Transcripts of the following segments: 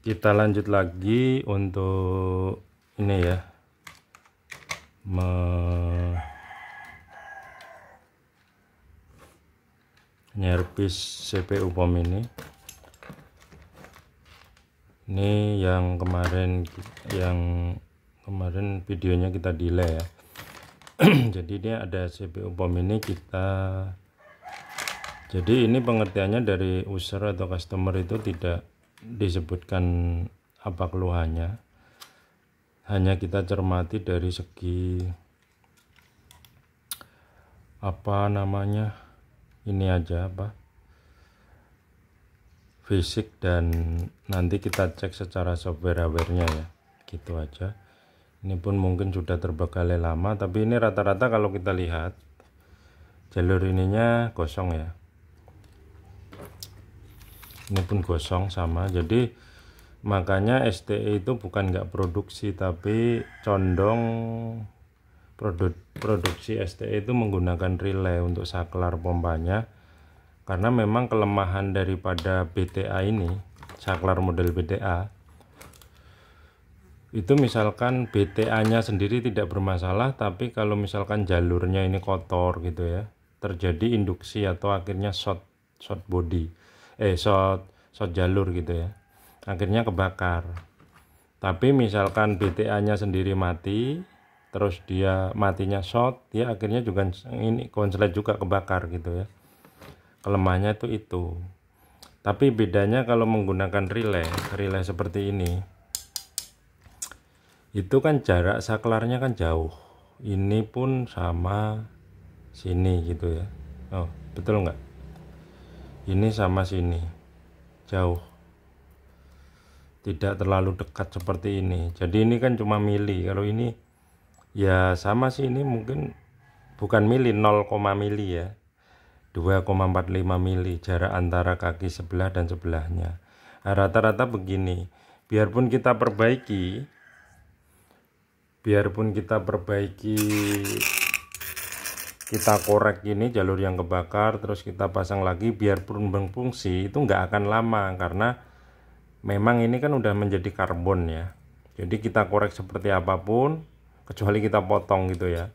Kita lanjut lagi untuk ini ya, menyervis CPU POM ini. Ini yang kemarin videonya kita delay ya. Jadi dia ada CPU POM ini jadi ini pengertiannya dari user atau customer itu tidak disebutkan apa keluhannya, hanya kita cermati dari segi ini aja fisik, dan nanti kita cek secara software hardware-nya ya, gitu aja. Ini pun mungkin sudah terbengkalai lama, tapi ini rata-rata kalau kita lihat jalur ininya kosong ya, ini pun kosong sama. Jadi makanya STE itu bukan nggak produksi, tapi condong produksi STE itu menggunakan relay untuk saklar pompanya, karena memang kelemahan daripada BTA ini, saklar model BTA itu, misalkan BTA nya sendiri tidak bermasalah, tapi kalau misalkan jalurnya ini kotor gitu ya, terjadi induksi atau akhirnya short jalur gitu ya, akhirnya kebakar. Tapi misalkan BTA nya sendiri mati, terus dia matinya short, dia akhirnya juga ini konslet juga kebakar gitu ya. Kelemahannya itu. Tapi bedanya kalau menggunakan relay seperti ini, itu kan jarak saklarnya kan jauh. Ini pun sama sini gitu ya. Oh, betul nggak? Ini sama sini jauh, tidak terlalu dekat seperti ini. Jadi ini kan cuma mili. Kalau ini ya sama sih, ini mungkin bukan mili, 0, mili ya, 2,45 mili jarak antara kaki sebelah dan sebelahnya. Nah, rata-rata begini. Biarpun kita perbaiki, kita korek ini jalur yang kebakar, terus kita pasang lagi, biarpun berfungsi itu nggak akan lama, karena memang ini kan udah menjadi karbon ya. Jadi kita korek seperti apapun, kecuali kita potong gitu ya.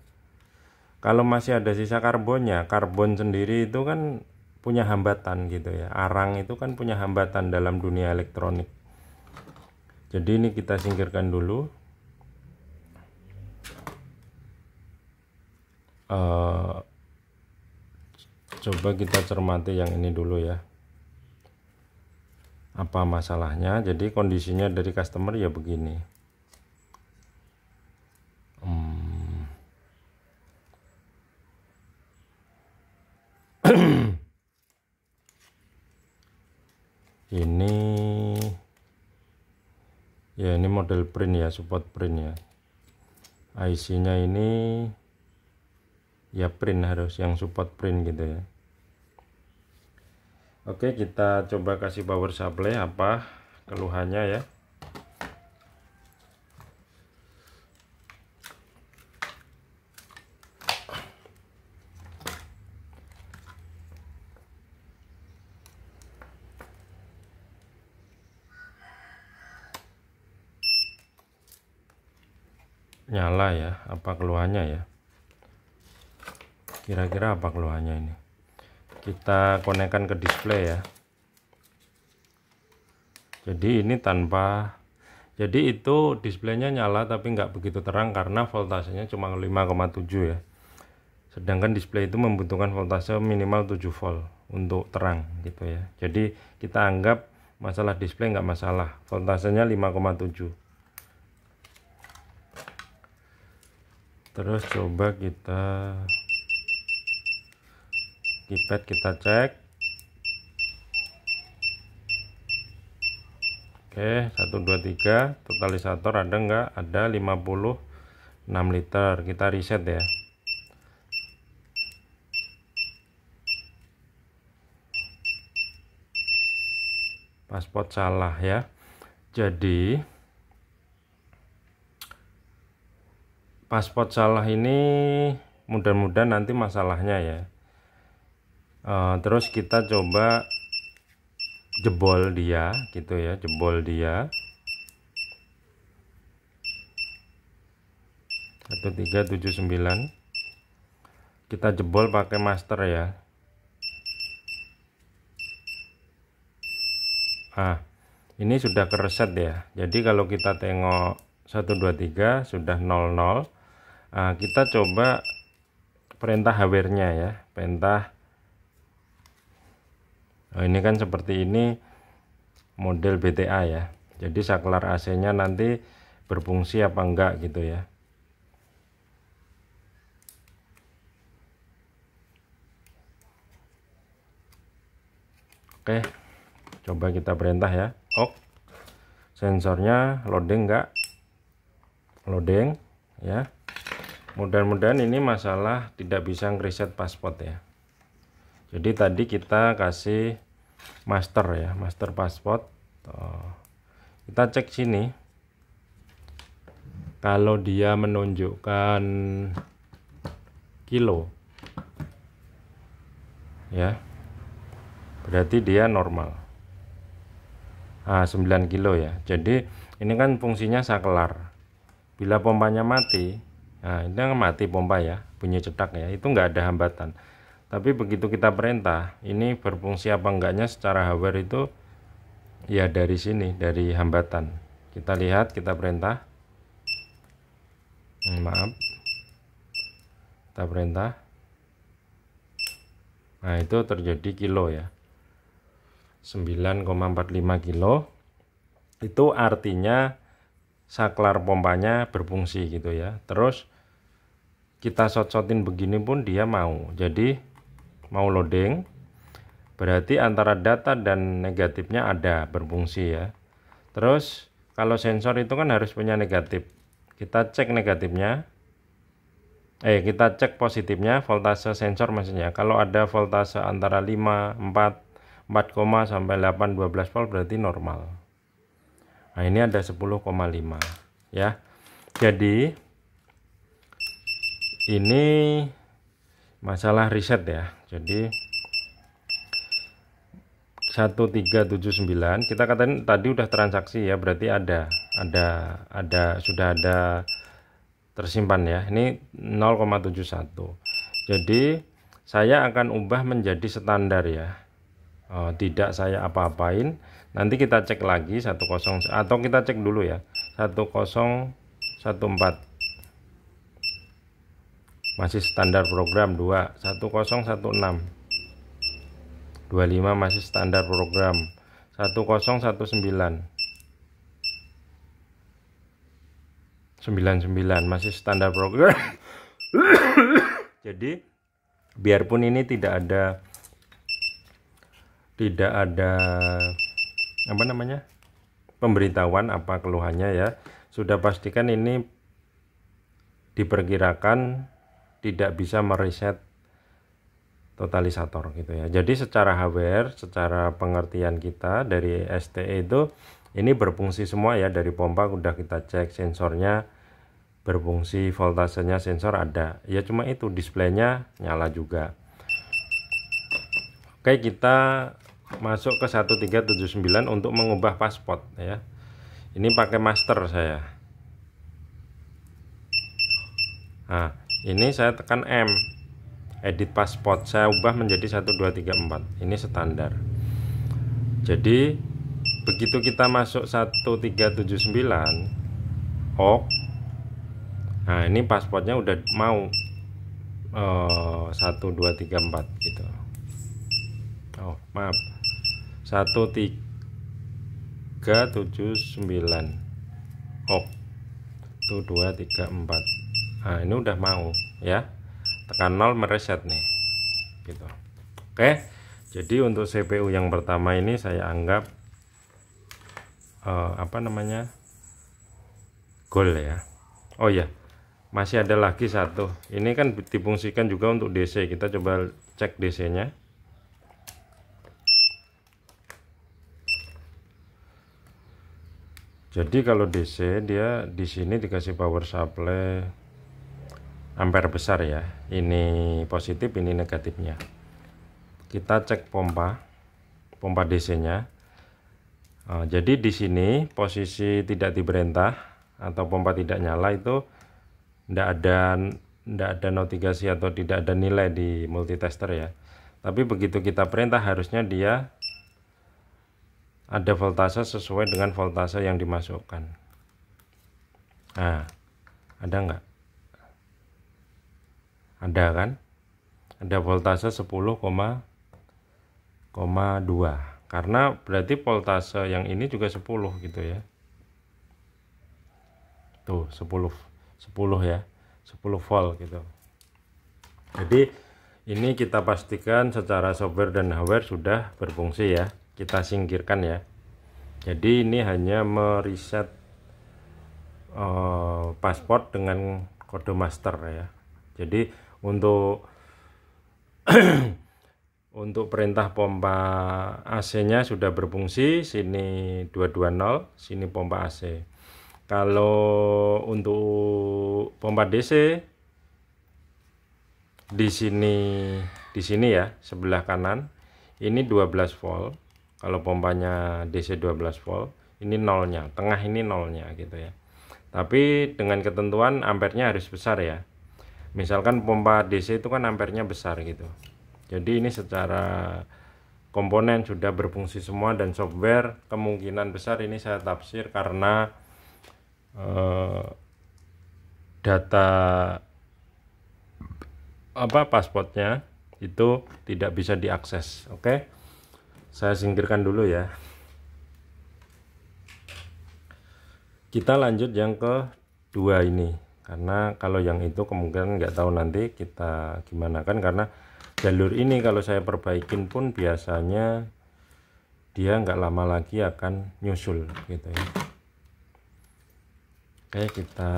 Kalau masih ada sisa karbonnya, karbon sendiri itu kan punya hambatan gitu ya. Arang itu kan punya hambatan dalam dunia elektronik. Jadi ini kita singkirkan dulu. Coba kita cermati yang ini dulu ya, apa masalahnya. Jadi kondisinya dari customer ya begini. Ini ya, ini model print ya, support print ya. IC nya ini ya print, harus yang support print gitu ya. Oke, kita coba kasih power supply, apa keluhannya ya. Nyala ya, apa keluhannya ya, kira-kira apa keluhannya ini. Kita konekkan ke display ya. Jadi ini jadi itu displaynya nyala tapi nggak begitu terang karena voltasenya cuma 5,7 ya, sedangkan display itu membutuhkan voltase minimal 7 volt untuk terang gitu ya. Jadi kita anggap masalah display nggak masalah, voltasenya 5,7. Terus coba kita keypad kita cek. Oke, 1 2 3 totalisator ada nggak? Ada 56 liter. Kita reset ya. Pasport salah ya. Jadi pasport salah ini mudah-mudahan nanti masalahnya ya. Terus kita coba jebol dia gitu ya, jebol dia 1379 kita jebol pakai master ya. Ini sudah kereset ya. Jadi kalau kita tengok 123 sudah 00. Kita coba perintah hardware-nya ya, perintah. Ini kan seperti ini model BTA ya. Jadi saklar AC-nya nanti berfungsi apa enggak gitu ya. Oke, coba kita perintah ya. Sensornya loading enggak? Loading ya. Mudah-mudahan ini masalah tidak bisa ngereset password ya. Jadi tadi kita kasih master ya, master password. Kita cek sini. Kalau dia menunjukkan kilo ya, berarti dia normal. 9 kilo ya. Jadi ini kan fungsinya saklar. Bila pompanya mati, ini kan mati pompa ya, bunyi cetak ya, itu nggak ada hambatan. Tapi begitu kita perintah, ini berfungsi apa enggaknya secara hardware itu ya dari sini, dari hambatan. Kita lihat, kita perintah. Maaf. Kita perintah. Nah, itu terjadi kilo ya. 9,45 kilo. Itu artinya saklar pompanya berfungsi gitu ya. Terus kita shot-shotin begini pun dia mau. Jadi mau loading, berarti antara data dan negatifnya ada berfungsi ya. Terus kalau sensor itu kan harus punya negatif. Kita cek negatifnya, kita cek positifnya, voltase sensor maksudnya. Kalau ada voltase antara 5, 4, 4, sampai 8, 12 volt berarti normal. Nah, ini ada 10,5 ya. Jadi ini masalah reset ya. Jadi 1379 kita katakan tadi udah transaksi ya, berarti sudah ada tersimpan ya. Ini 0,71. Jadi saya akan ubah menjadi standar ya. Tidak saya apa-apain. Nanti kita cek lagi 10 atau kita cek dulu ya 1014 masih standar program. 1016 25 masih standar program. 1019 99 masih standar program. Jadi biarpun ini tidak ada apa namanya pemberitahuan apa keluhannya ya, sudah pastikan ini diperkirakan tidak bisa mereset totalisator gitu ya. Jadi secara hardware, secara pengertian kita dari STE itu ini berfungsi semua ya. Dari pompa udah kita cek, sensornya berfungsi, voltasenya sensor ada ya, cuma itu displaynya nyala juga. Oke, kita masuk ke 1379 untuk mengubah password ya. Ini pakai master saya. Nah, ini saya tekan M, edit password, saya ubah menjadi 1234. Ini standar. Jadi begitu kita masuk 1379 OK. Nah, ini passwordnya udah mau 1234 gitu. Maaf, 1379 OK 1234. Nah, ini udah mau ya, tekan 0 mereset nih gitu. Oke, jadi untuk CPU yang pertama ini saya anggap apa namanya goal ya. Oh ya, masih ada lagi satu, ini kan difungsikan juga untuk DC. Kita coba cek DC nya. Jadi kalau DC dia di sini dikasih power supply ampere besar ya. Ini positif, ini negatifnya. Kita cek pompa DC nya. Jadi di sini posisi tidak diperintah atau pompa tidak nyala itu tidak ada notifikasi atau tidak ada nilai di multitester ya. Tapi begitu kita perintah harusnya dia ada voltase sesuai dengan voltase yang dimasukkan. Nah, ada nggak? Ada kan? Ada voltase 10,2. Karena berarti voltase yang ini juga 10 gitu ya. Tuh 10 ya, 10 volt gitu. Jadi ini kita pastikan secara software dan hardware sudah berfungsi ya. Kita singkirkan ya. Jadi ini hanya mereset password dengan kode master ya. Jadi untuk untuk perintah pompa AC-nya sudah berfungsi, sini 220, sini pompa AC. Kalau untuk pompa DC di sini ya, sebelah kanan ini 12 volt. Kalau pompanya DC 12 volt, ini nolnya, tengah ini nolnya gitu ya. Tapi dengan ketentuan ampernya harus besar ya. Misalkan pompa DC itu kan ampernya besar gitu. Jadi ini secara komponen sudah berfungsi semua, dan software kemungkinan besar ini saya tafsir karena data passwordnya itu tidak bisa diakses. Oke, saya singkirkan dulu ya. Kita lanjut yang kedua ini, karena kalau yang itu kemungkinan nggak tahu nanti kita gimana kan, karena jalur ini kalau saya perbaikin pun biasanya dia nggak lama lagi akan nyusul gitu ya. Oke, kita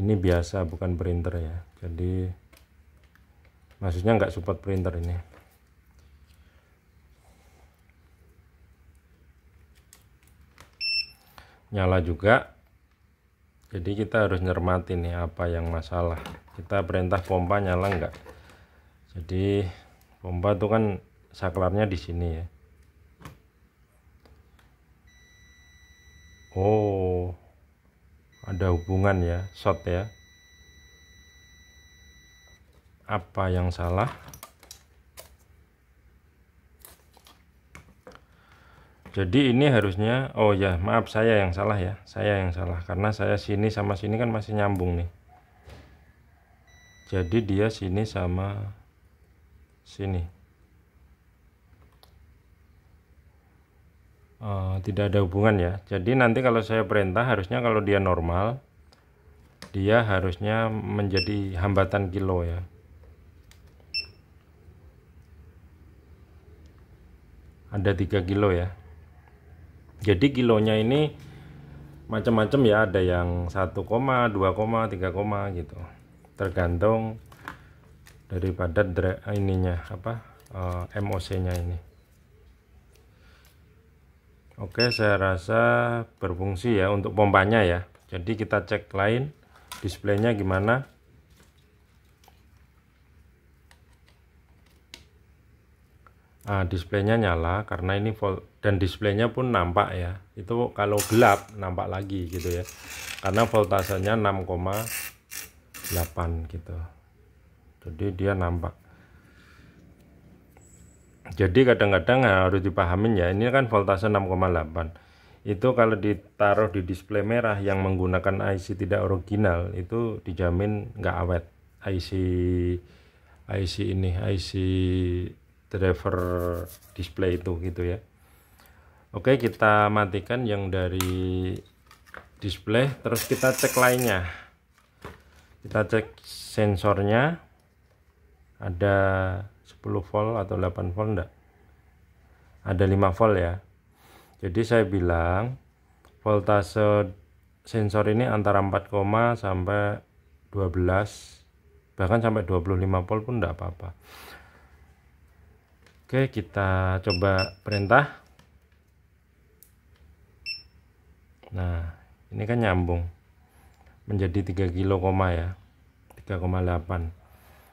ini biasa bukan printer ya, jadi maksudnya nggak support printer ini. Nyala juga, jadi kita harus nyermati nih apa yang masalah. Kita perintah pompa nyala enggak. Jadi pompa itu kan saklarnya di sini ya. Oh, ada hubungan ya, short ya. Apa yang salah? Jadi ini harusnya, oh ya maaf, saya yang salah ya, saya yang salah karena saya sini sama sini kan masih nyambung nih. Jadi dia sini sama sini tidak ada hubungan ya. Jadi nanti kalau saya perintah harusnya kalau dia normal, dia harusnya menjadi hambatan kilo ya. Ada 3 kilo ya. Jadi kilonya ini macam-macam ya, ada yang 1, 2, 3, gitu. Tergantung daripada ininya MOC-nya ini. Oke, saya rasa berfungsi ya untuk pompanya ya. Jadi kita cek lain displaynya gimana. Displaynya nyala karena ini volt, dan displaynya pun nampak ya. Itu kalau gelap nampak lagi gitu ya, karena voltasenya 6,8 gitu. Jadi dia nampak. Jadi kadang-kadang harus dipahamin ya, ini kan voltase 6,8. Itu kalau ditaruh di display merah yang menggunakan IC tidak original itu dijamin nggak awet. IC driver display itu gitu ya. Oke, kita matikan yang dari display, terus kita cek lainnya. Kita cek sensornya ada 10 volt atau 8 volt enggak. Ada 5 volt ya. Jadi saya bilang voltase sensor ini antara 4, sampai 12, bahkan sampai 25 volt pun enggak apa-apa. Oke, kita coba perintah. Nah, ini kan nyambung menjadi 3 kilo ya, 3,8.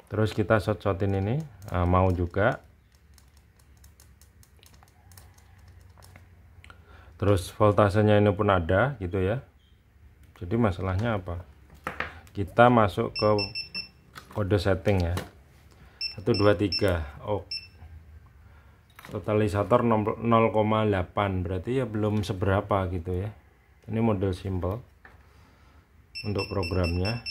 Terus kita shot-shotin ini, mau juga. Terus voltasenya ini pun ada gitu ya. Jadi masalahnya apa? Kita masuk ke kode setting ya. 1 2 3. Oh, totalisator 0,8, berarti ya belum seberapa gitu ya. Ini model simple untuk programnya.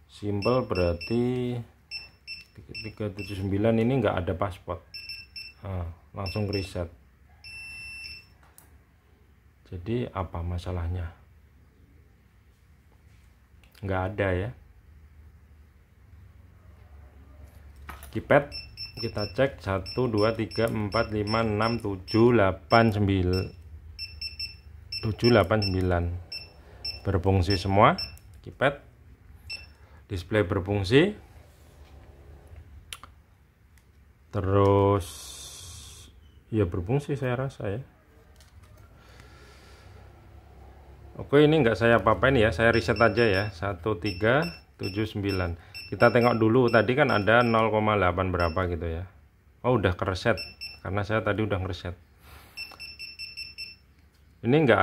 Simple berarti 379 ini enggak ada password. Langsung reset. Jadi apa masalahnya? Enggak ada ya. Keypad kita cek 1 2 3 4 5 6 7 8 9 berfungsi semua. Keypad, display berfungsi, terus ya berfungsi saya rasa ya. Oke, ini enggak saya apa-apain ya, saya reset aja ya. 1379. Kita tengok dulu, tadi kan ada 0,8 berapa gitu ya. Oh, udah kereset karena saya tadi udah ngereset. Ini enggak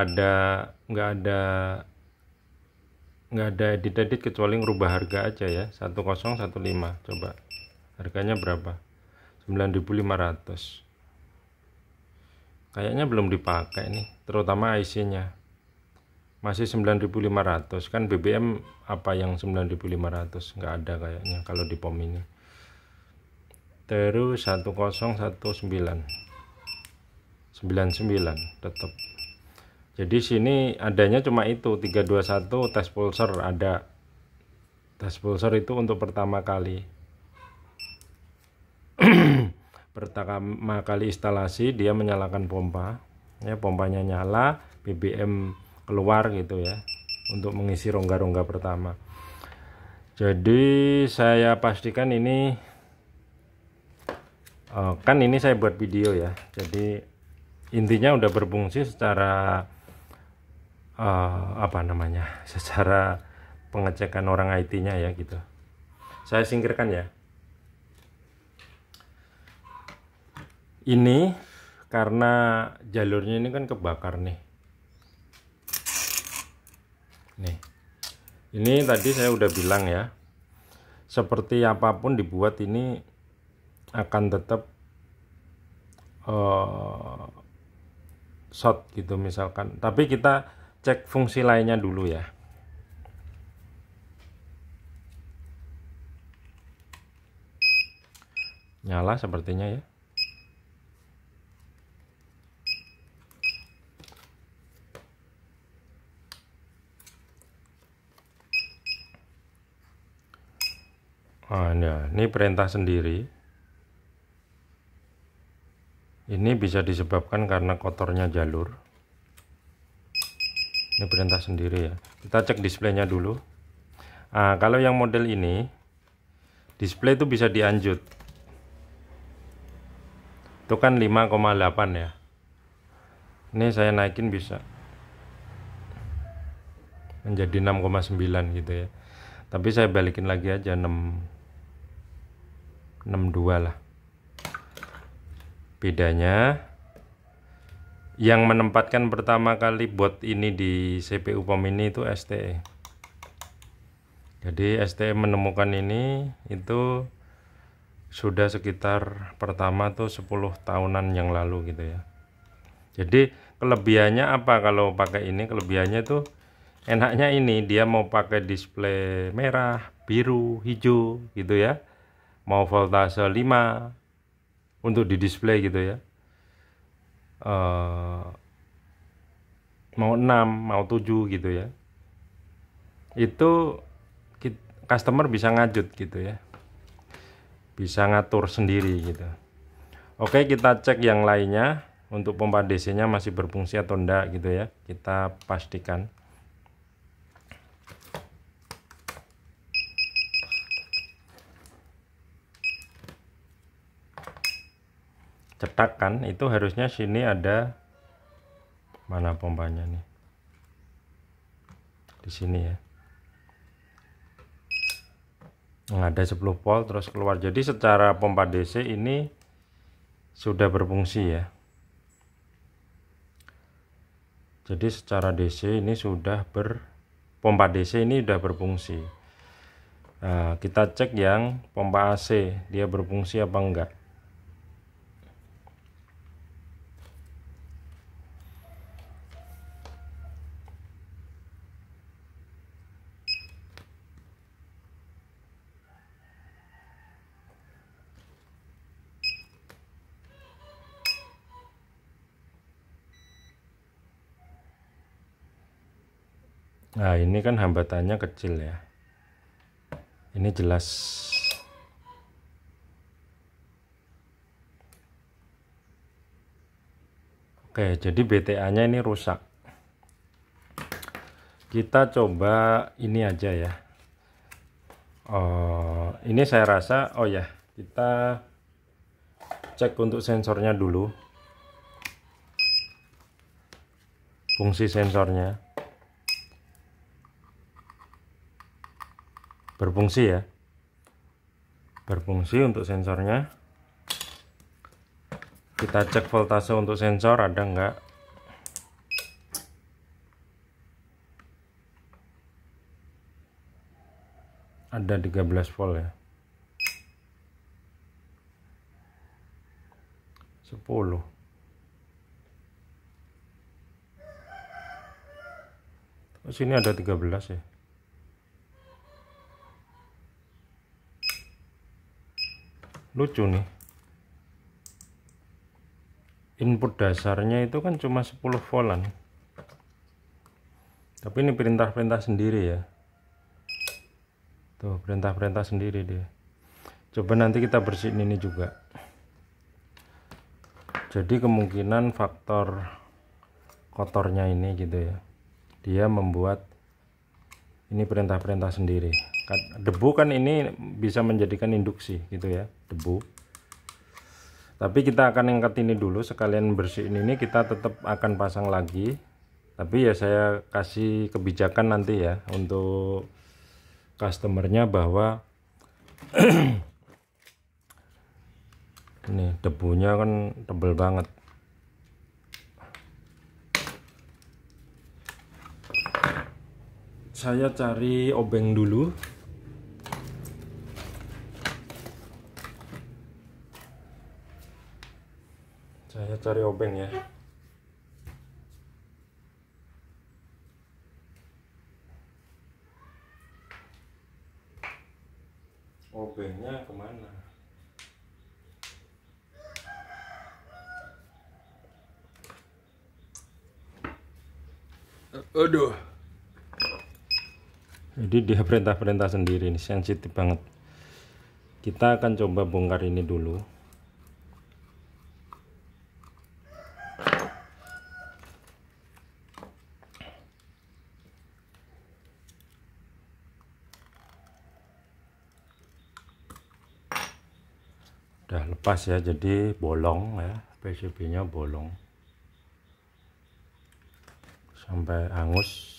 ada edit kecuali ngerubah harga aja ya. 1015. Coba harganya berapa? 9.500. Kayaknya belum dipakai nih, terutama IC-nya. Masih 9.500 kan. BBM apa yang 9.500? Nggak ada kayaknya kalau di POM ini. Terus 1019 tetap. Jadi sini adanya cuma itu 321 tes pulser ada. Tes pulser itu untuk pertama kali. Pertama kali instalasi dia menyalakan pompa. Ya, pompanya nyala, BBM keluar gitu ya, untuk mengisi rongga-rongga pertama. Jadi saya pastikan ini kan ini saya buat video ya, jadi intinya udah berfungsi secara apa namanya, secara pengecekan orang IT-nya ya gitu. Saya singkirkan ya. Ini karena jalurnya ini kan kebakar nih. Nih, ini tadi saya udah bilang ya, seperti apapun dibuat ini akan tetap short gitu misalkan. Tapi kita cek fungsi lainnya dulu ya. Nyala sepertinya ya. Ini perintah sendiri. Ini bisa disebabkan karena kotornya jalur. Ini perintah sendiri ya. Kita cek displaynya dulu. Kalau yang model ini, display itu bisa dianjut. Itu kan 5,8 ya. Ini saya naikin bisa menjadi 6,9 gitu ya. Tapi saya balikin lagi aja 62 lah. Bedanya yang menempatkan pertama kali bot ini di CPU POM ini itu STE. Jadi STE menemukan ini itu sudah sekitar pertama tuh 10 tahunan yang lalu gitu ya. Jadi kelebihannya apa kalau pakai ini? Kelebihannya tuh enaknya ini, dia mau pakai display merah, biru, hijau gitu ya. Mau voltase 5 untuk di display gitu ya. Mau 6, mau 7 gitu ya. Itu customer bisa ngajut gitu ya. Bisa ngatur sendiri gitu. Oke, kita cek yang lainnya. Untuk pompa DC nya masih berfungsi atau enggak gitu ya. Kita pastikan. Cetak kan, itu harusnya sini ada, mana pompanya nih, di sini ya. ada 10 volt terus keluar. Jadi secara pompa DC ini sudah berfungsi ya. Jadi secara DC ini sudah pompa DC ini sudah berfungsi. Nah, kita cek yang pompa AC, dia berfungsi apa enggak. Nah, ini kan hambatannya kecil ya. Ini jelas. Oke, jadi BTA-nya ini rusak. Kita coba ini aja ya. Ini saya rasa, oh ya, kita cek untuk sensornya dulu. Fungsi sensornya. Berfungsi ya. Berfungsi untuk sensornya. Kita cek voltase untuk sensor ada enggak. Ada 13 volt ya. 10. Terus ini ada 13 ya. Lucu nih. Input dasarnya itu kan cuma 10 voltan. Tapi ini perintah-perintah sendiri ya. Tuh, perintah-perintah sendiri dia. Coba nanti kita bersihin ini juga. Jadi kemungkinan faktor kotornya ini gitu ya. Dia membuat ini perintah-perintah sendiri. Debu kan ini bisa menjadikan induksi gitu ya, debu. Tapi kita akan angkat ini dulu, sekalian bersihin ini, kita tetap akan pasang lagi. Tapi ya saya kasih kebijakan nanti ya untuk customernya bahwa ini debunya kan tebel banget. Saya cari obeng dulu. Saya cari obeng ya. Obengnya kemana? Aduh. Jadi dia perintah-perintah sendiri, ini sensitif banget. Kita akan coba bongkar ini dulu. Udah lepas ya, jadi bolong ya, PCB-nya bolong sampai hangus.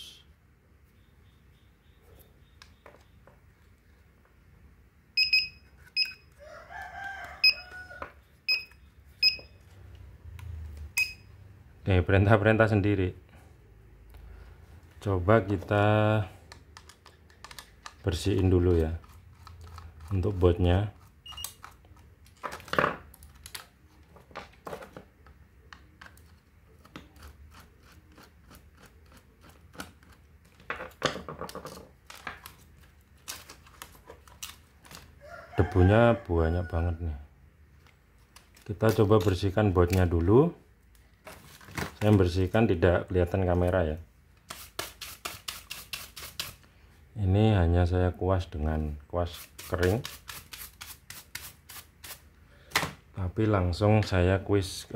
Nih, perintah-perintah sendiri. Coba kita bersihin dulu ya untuk bautnya. Debunya banyak banget nih. Kita coba bersihkan bautnya dulu. Saya bersihkan tidak kelihatan kamera ya. Ini hanya saya kuas dengan kuas kering. Tapi langsung saya kuis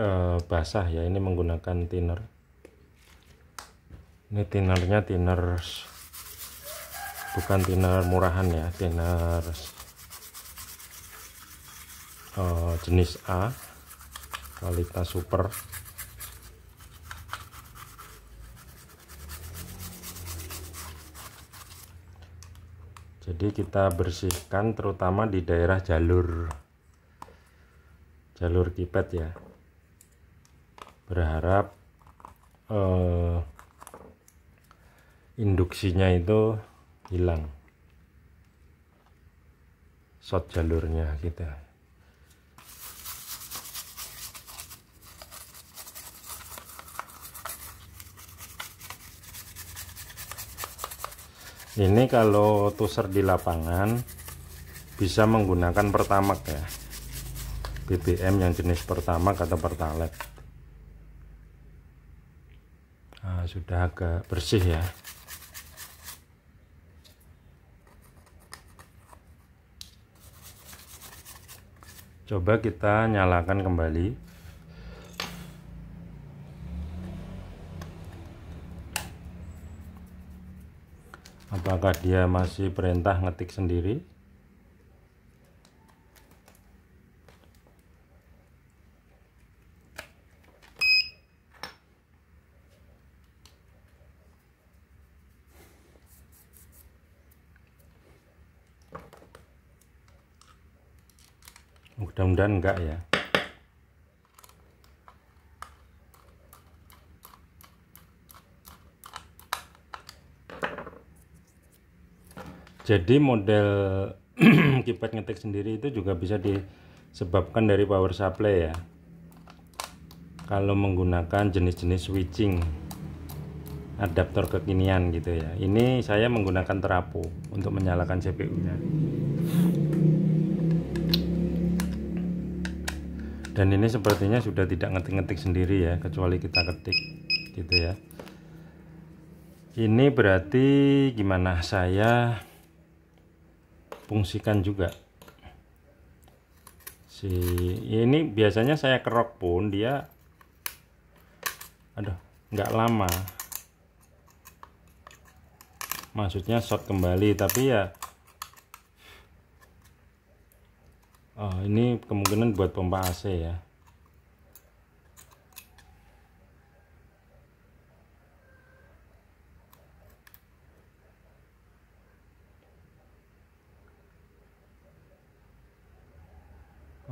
basah ya, ini menggunakan thinner. Ini thinnernya thinner, bukan thinner murahan ya, thinner jenis A, kualitas super. Jadi kita bersihkan terutama di daerah jalur kipet ya. Berharap induksinya itu hilang, short jalurnya kita. Ini kalau tuser di lapangan bisa menggunakan Pertamax ya, BBM yang jenis Pertamax atau Pertalite. Nah, sudah agak bersih ya. Coba kita nyalakan kembali. Apakah dia masih perintah ngetik sendiri? Mudah-mudahan enggak ya. Jadi model kipet ngetik sendiri itu juga bisa disebabkan dari power supply ya. Kalau menggunakan jenis-jenis switching adaptor kekinian gitu ya. Ini saya menggunakan terapo untuk menyalakan CPU-nya. Dan ini sepertinya sudah tidak ngetik-ngetik sendiri ya, kecuali kita ketik gitu ya. Ini berarti gimana, saya fungsikan juga ini biasanya saya kerok pun dia nggak lama, maksudnya short kembali, tapi ya ini kemungkinan buat pompa AC ya.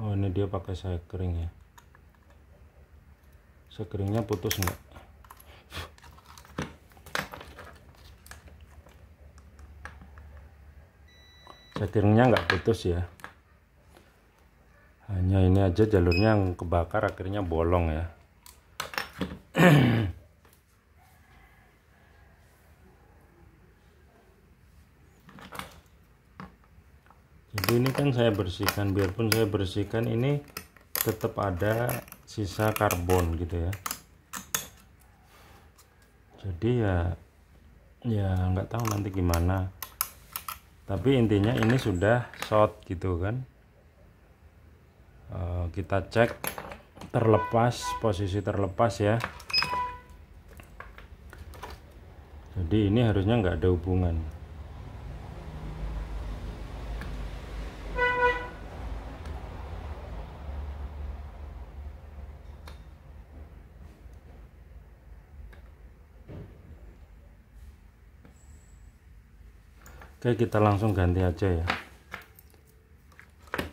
Oh, ini dia pakai sekring ya. Sekringnya putus enggak? Sekringnya enggak putus ya. Hanya ini aja jalurnya yang kebakar, akhirnya bolong ya. Jadi ini kan saya bersihkan, biarpun saya bersihkan ini tetap ada sisa karbon gitu ya. Jadi ya nggak tahu nanti gimana, tapi intinya ini sudah short gitu kan. Kita cek terlepas, posisi terlepas ya. Jadi ini harusnya nggak ada hubungan. Oke, kita langsung ganti aja ya.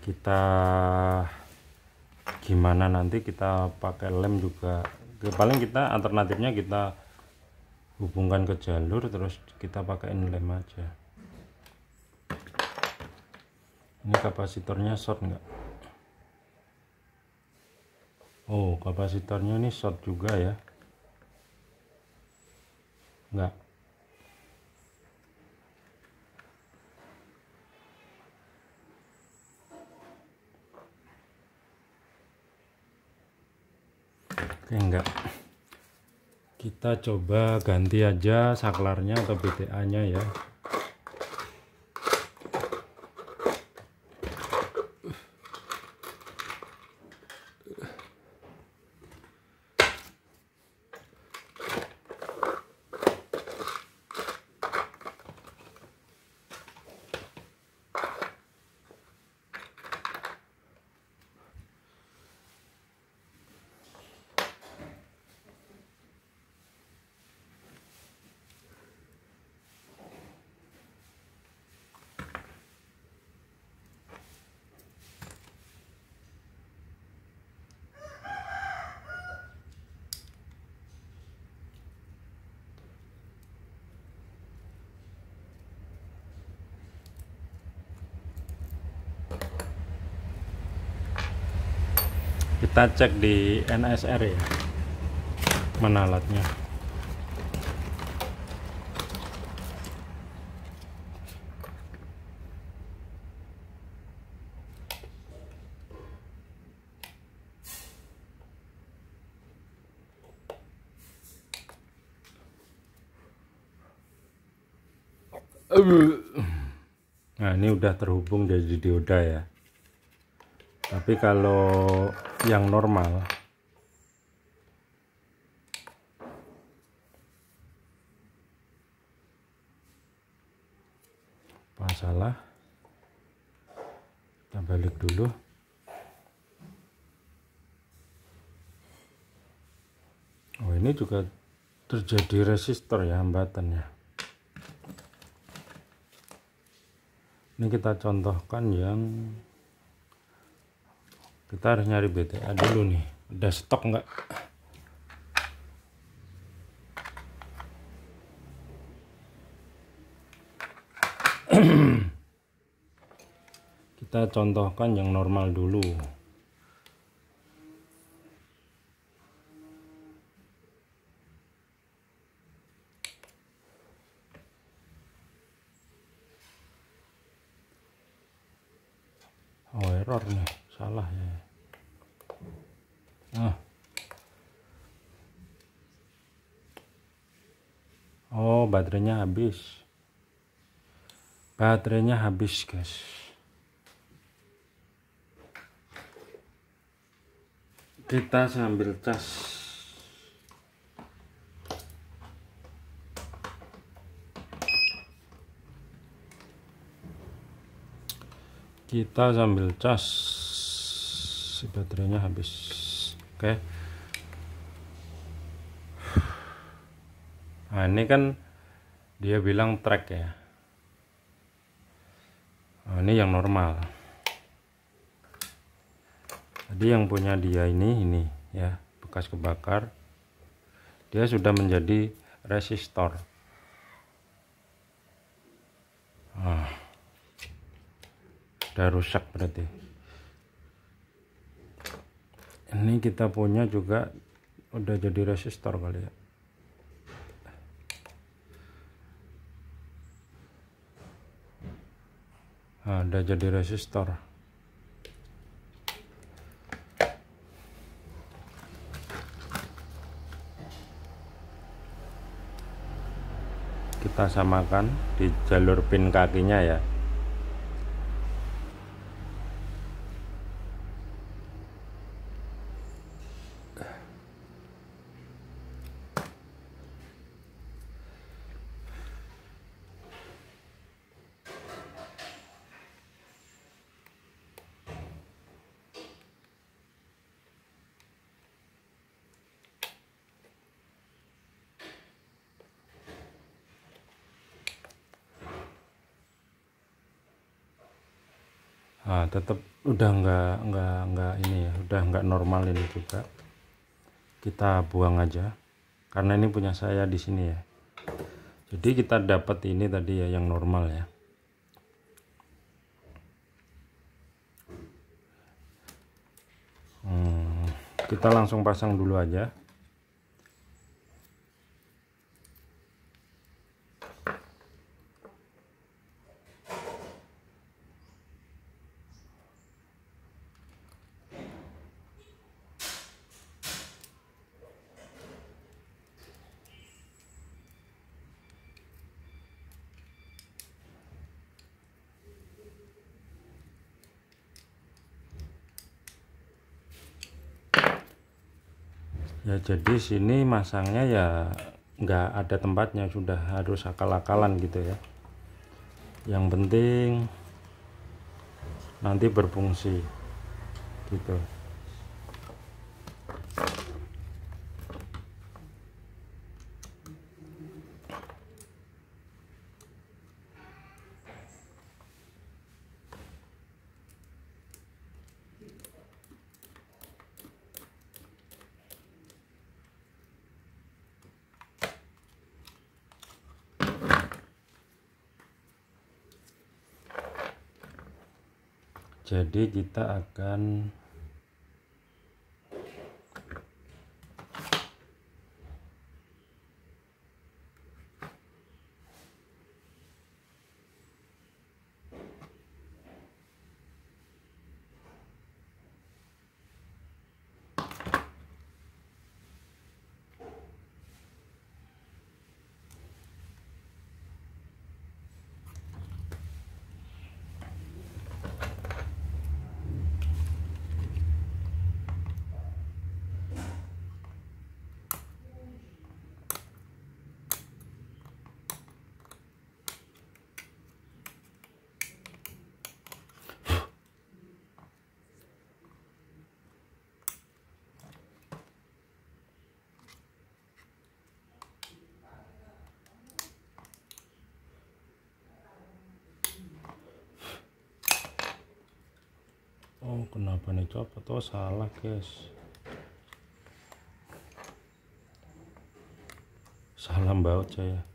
Kita gimana nanti kita pakai lem juga. Paling kita alternatifnya kita hubungkan ke jalur terus kita pakaiin lem aja. Ini kapasitornya short enggak? Oh, kapasitornya ini short juga ya. Enggak. Oke, enggak. Kita coba ganti aja saklarnya atau BTA nya ya. Kita cek di NSR ya, mana alatnya. Nah, ini udah terhubung jadi dioda ya. Tapi kalau yang normal masalah, kita balik dulu. Oh, ini juga terjadi resistor ya, hambatan ya. Ini kita contohkan yang kita harus nyari BTA dulu nih, ada stok enggak. Kita contohkan yang normal dulu. Oh, error nih, salah ya. Nah. Oh, baterainya habis. Baterainya habis, guys. Kita sambil cas. Kita sambil cas. Si baterainya habis. Oke. Nah, ini kan dia bilang track ya. Nah, ini yang normal. Tadi yang punya dia ini ya, bekas kebakar. Dia sudah menjadi resistor. Nah, udah rusak berarti. Ini kita punya juga udah jadi resistor kali ya. Nah, udah jadi resistor. Kita samakan di jalur pin kakinya ya. Nah, tetap udah nggak ini ya, udah nggak normal ini juga. Kita buang aja karena ini punya saya di sini ya. Jadi kita dapat ini tadi ya yang normal ya. Kita langsung pasang dulu aja. Ya, jadi sini masangnya ya nggak ada tempatnya, sudah harus akal-akalan gitu ya. Yang penting nanti berfungsi gitu. Jadi kita akan Oh, kenapa nih copot? Oh, salah guys, salah baut saya.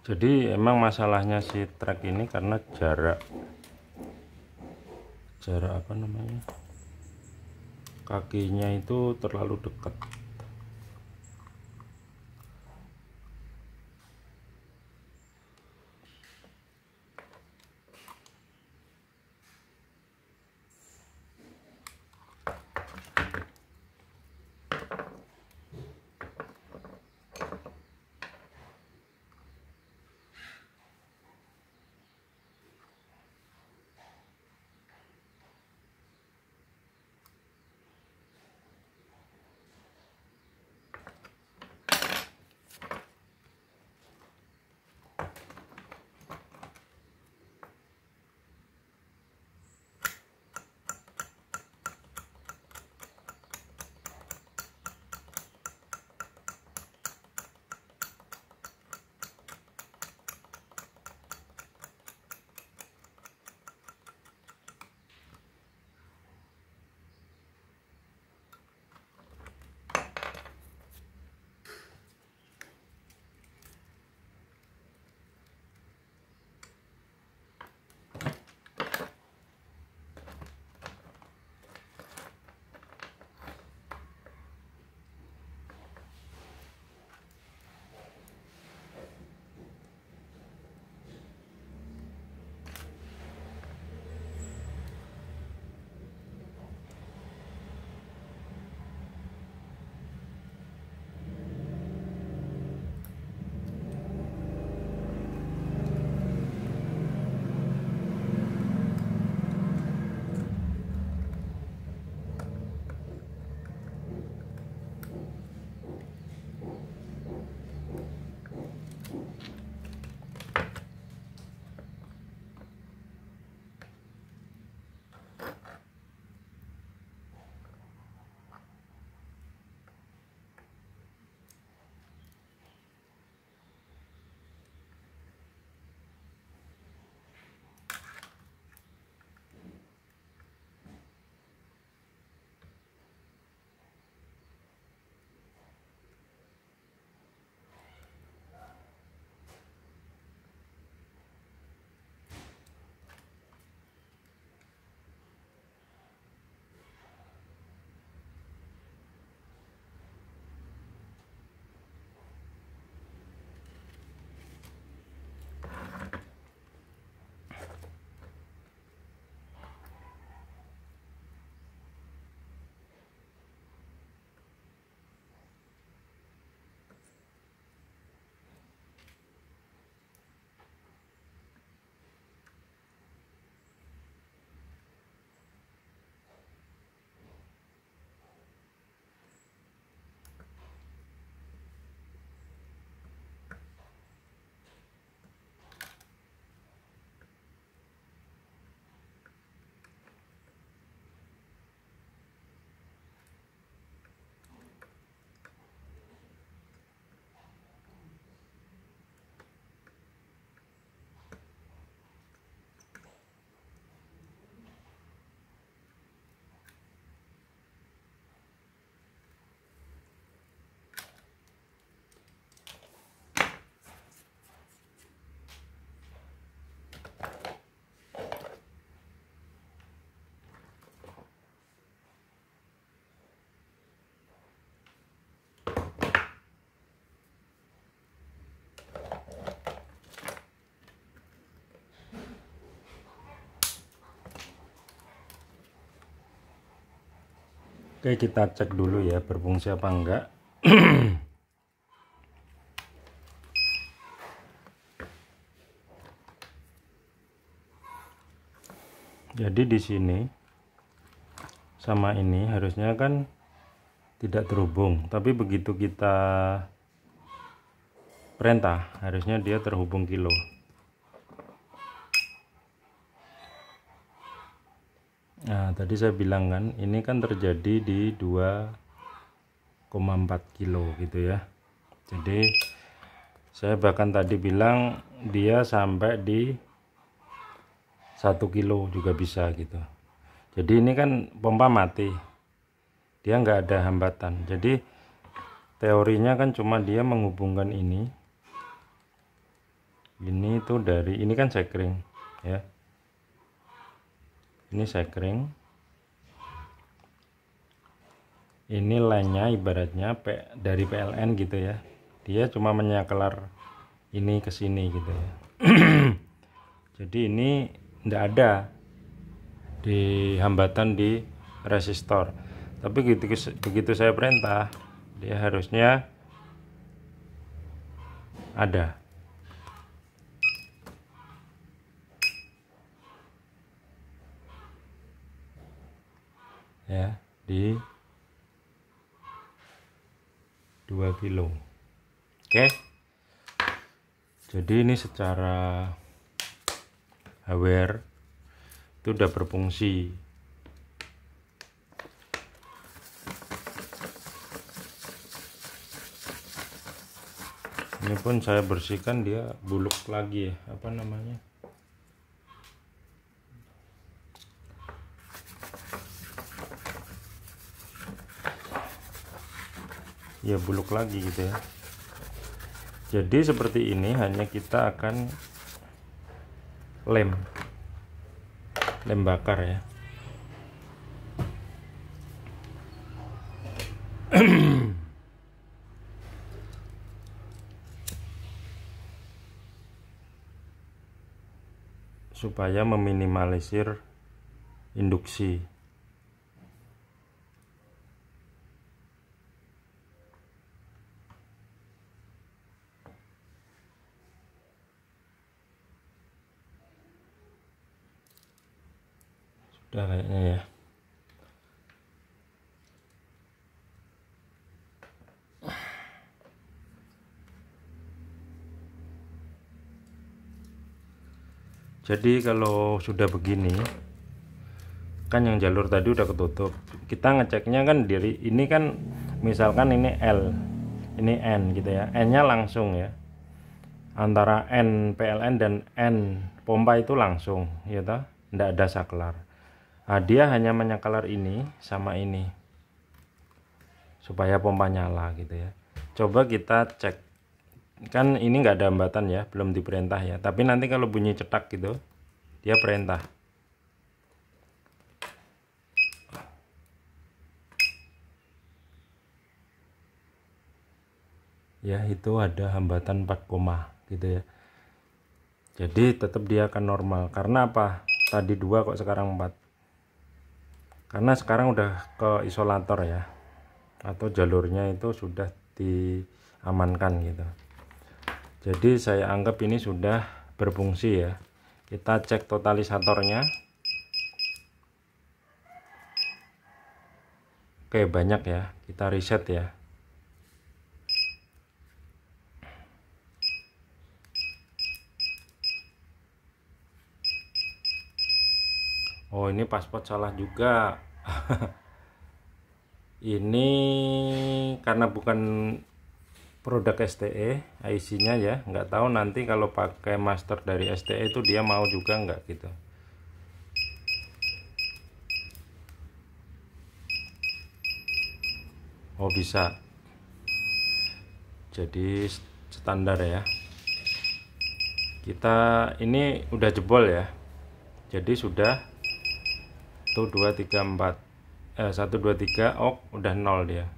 Jadi emang masalahnya si trek ini karena jarak apa namanya, kakinya itu terlalu dekat. Oke, kita cek dulu ya berfungsi apa enggak. Jadi di sini sama ini harusnya kan tidak terhubung, tapi begitu kita perintah harusnya dia terhubung kilo. Nah, tadi saya bilang kan ini kan terjadi di 2,4 kilo gitu ya. Jadi saya bahkan tadi bilang dia sampai di 1 kilo juga bisa gitu. Jadi ini kan pompa mati, dia nggak ada hambatan. Jadi teorinya kan cuma dia menghubungkan ini tuh dari ini kan sekring ya, ini sekring, ini lainnya ibaratnya dari PLN gitu ya, dia cuma menyakelar ini ke sini gitu ya. Jadi ini nggak ada di hambatan di resistor, tapi begitu saya perintah dia harusnya ada ya di 2 kilo. Oke, jadi ini secara hardware itu udah berfungsi. Ini pun saya bersihkan, dia buluk lagi ya, apa namanya, ya buluk lagi gitu ya. Jadi seperti ini, hanya kita akan lem bakar ya. Supaya meminimalisir induksi. Sudah kayaknya ya. Jadi kalau sudah begini kan yang jalur tadi udah ketutup, kita ngeceknya kan dari ini kan, misalkan ini L, ini N gitu ya, N nya langsung ya, antara N PLN dan N pompa itu langsung ya toh, ndak ada saklar. Nah, dia hanya menyaklar ini sama ini supaya pompa nyala gitu ya. Coba kita cek, kan ini nggak ada hambatan ya, belum diperintah ya, tapi nanti kalau bunyi cetak gitu dia perintah ya, itu ada hambatan 4 koma gitu ya. Jadi tetap dia akan normal. Karena apa? Tadi 2 kok sekarang 4, karena sekarang udah ke isolator ya, atau jalurnya itu sudah diamankan gitu. Jadi saya anggap ini sudah berfungsi ya. Kita cek totalisatornya. Oke, banyak ya, kita reset ya. Oh, ini pasport salah juga. Ini karena bukan produk STE IC-nya ya, nggak tahu nanti kalau pakai master dari STE itu dia mau juga nggak gitu. Oh, bisa. Jadi standar ya. Kita ini udah jebol ya. Jadi sudah tuh 2 3 4 1 2 3 udah 0 dia.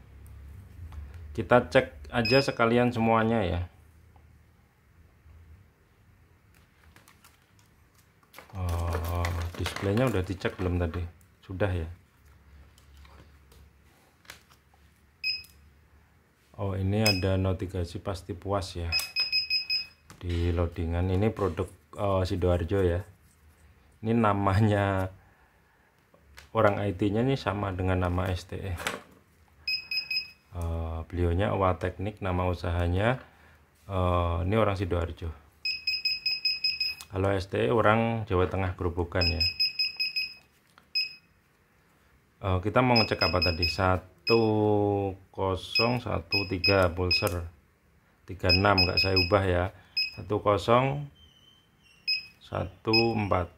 Kita cek aja sekalian semuanya ya. Oh, displaynya udah dicek belum tadi? Sudah ya. Oh, ini ada notifikasi pasti puas ya di loadingan. Ini produk Sidoarjo ya. Ini namanya orang IT-nya ini sama dengan nama STE. Beliaunya Owa Teknik, nama usahanya. Ini orang Sidoarjo. Kalau STE orang Jawa Tengah, Grobogan ya. Kita mau ngecek apa tadi? 1013 pulser 36, nggak saya ubah ya. 1014.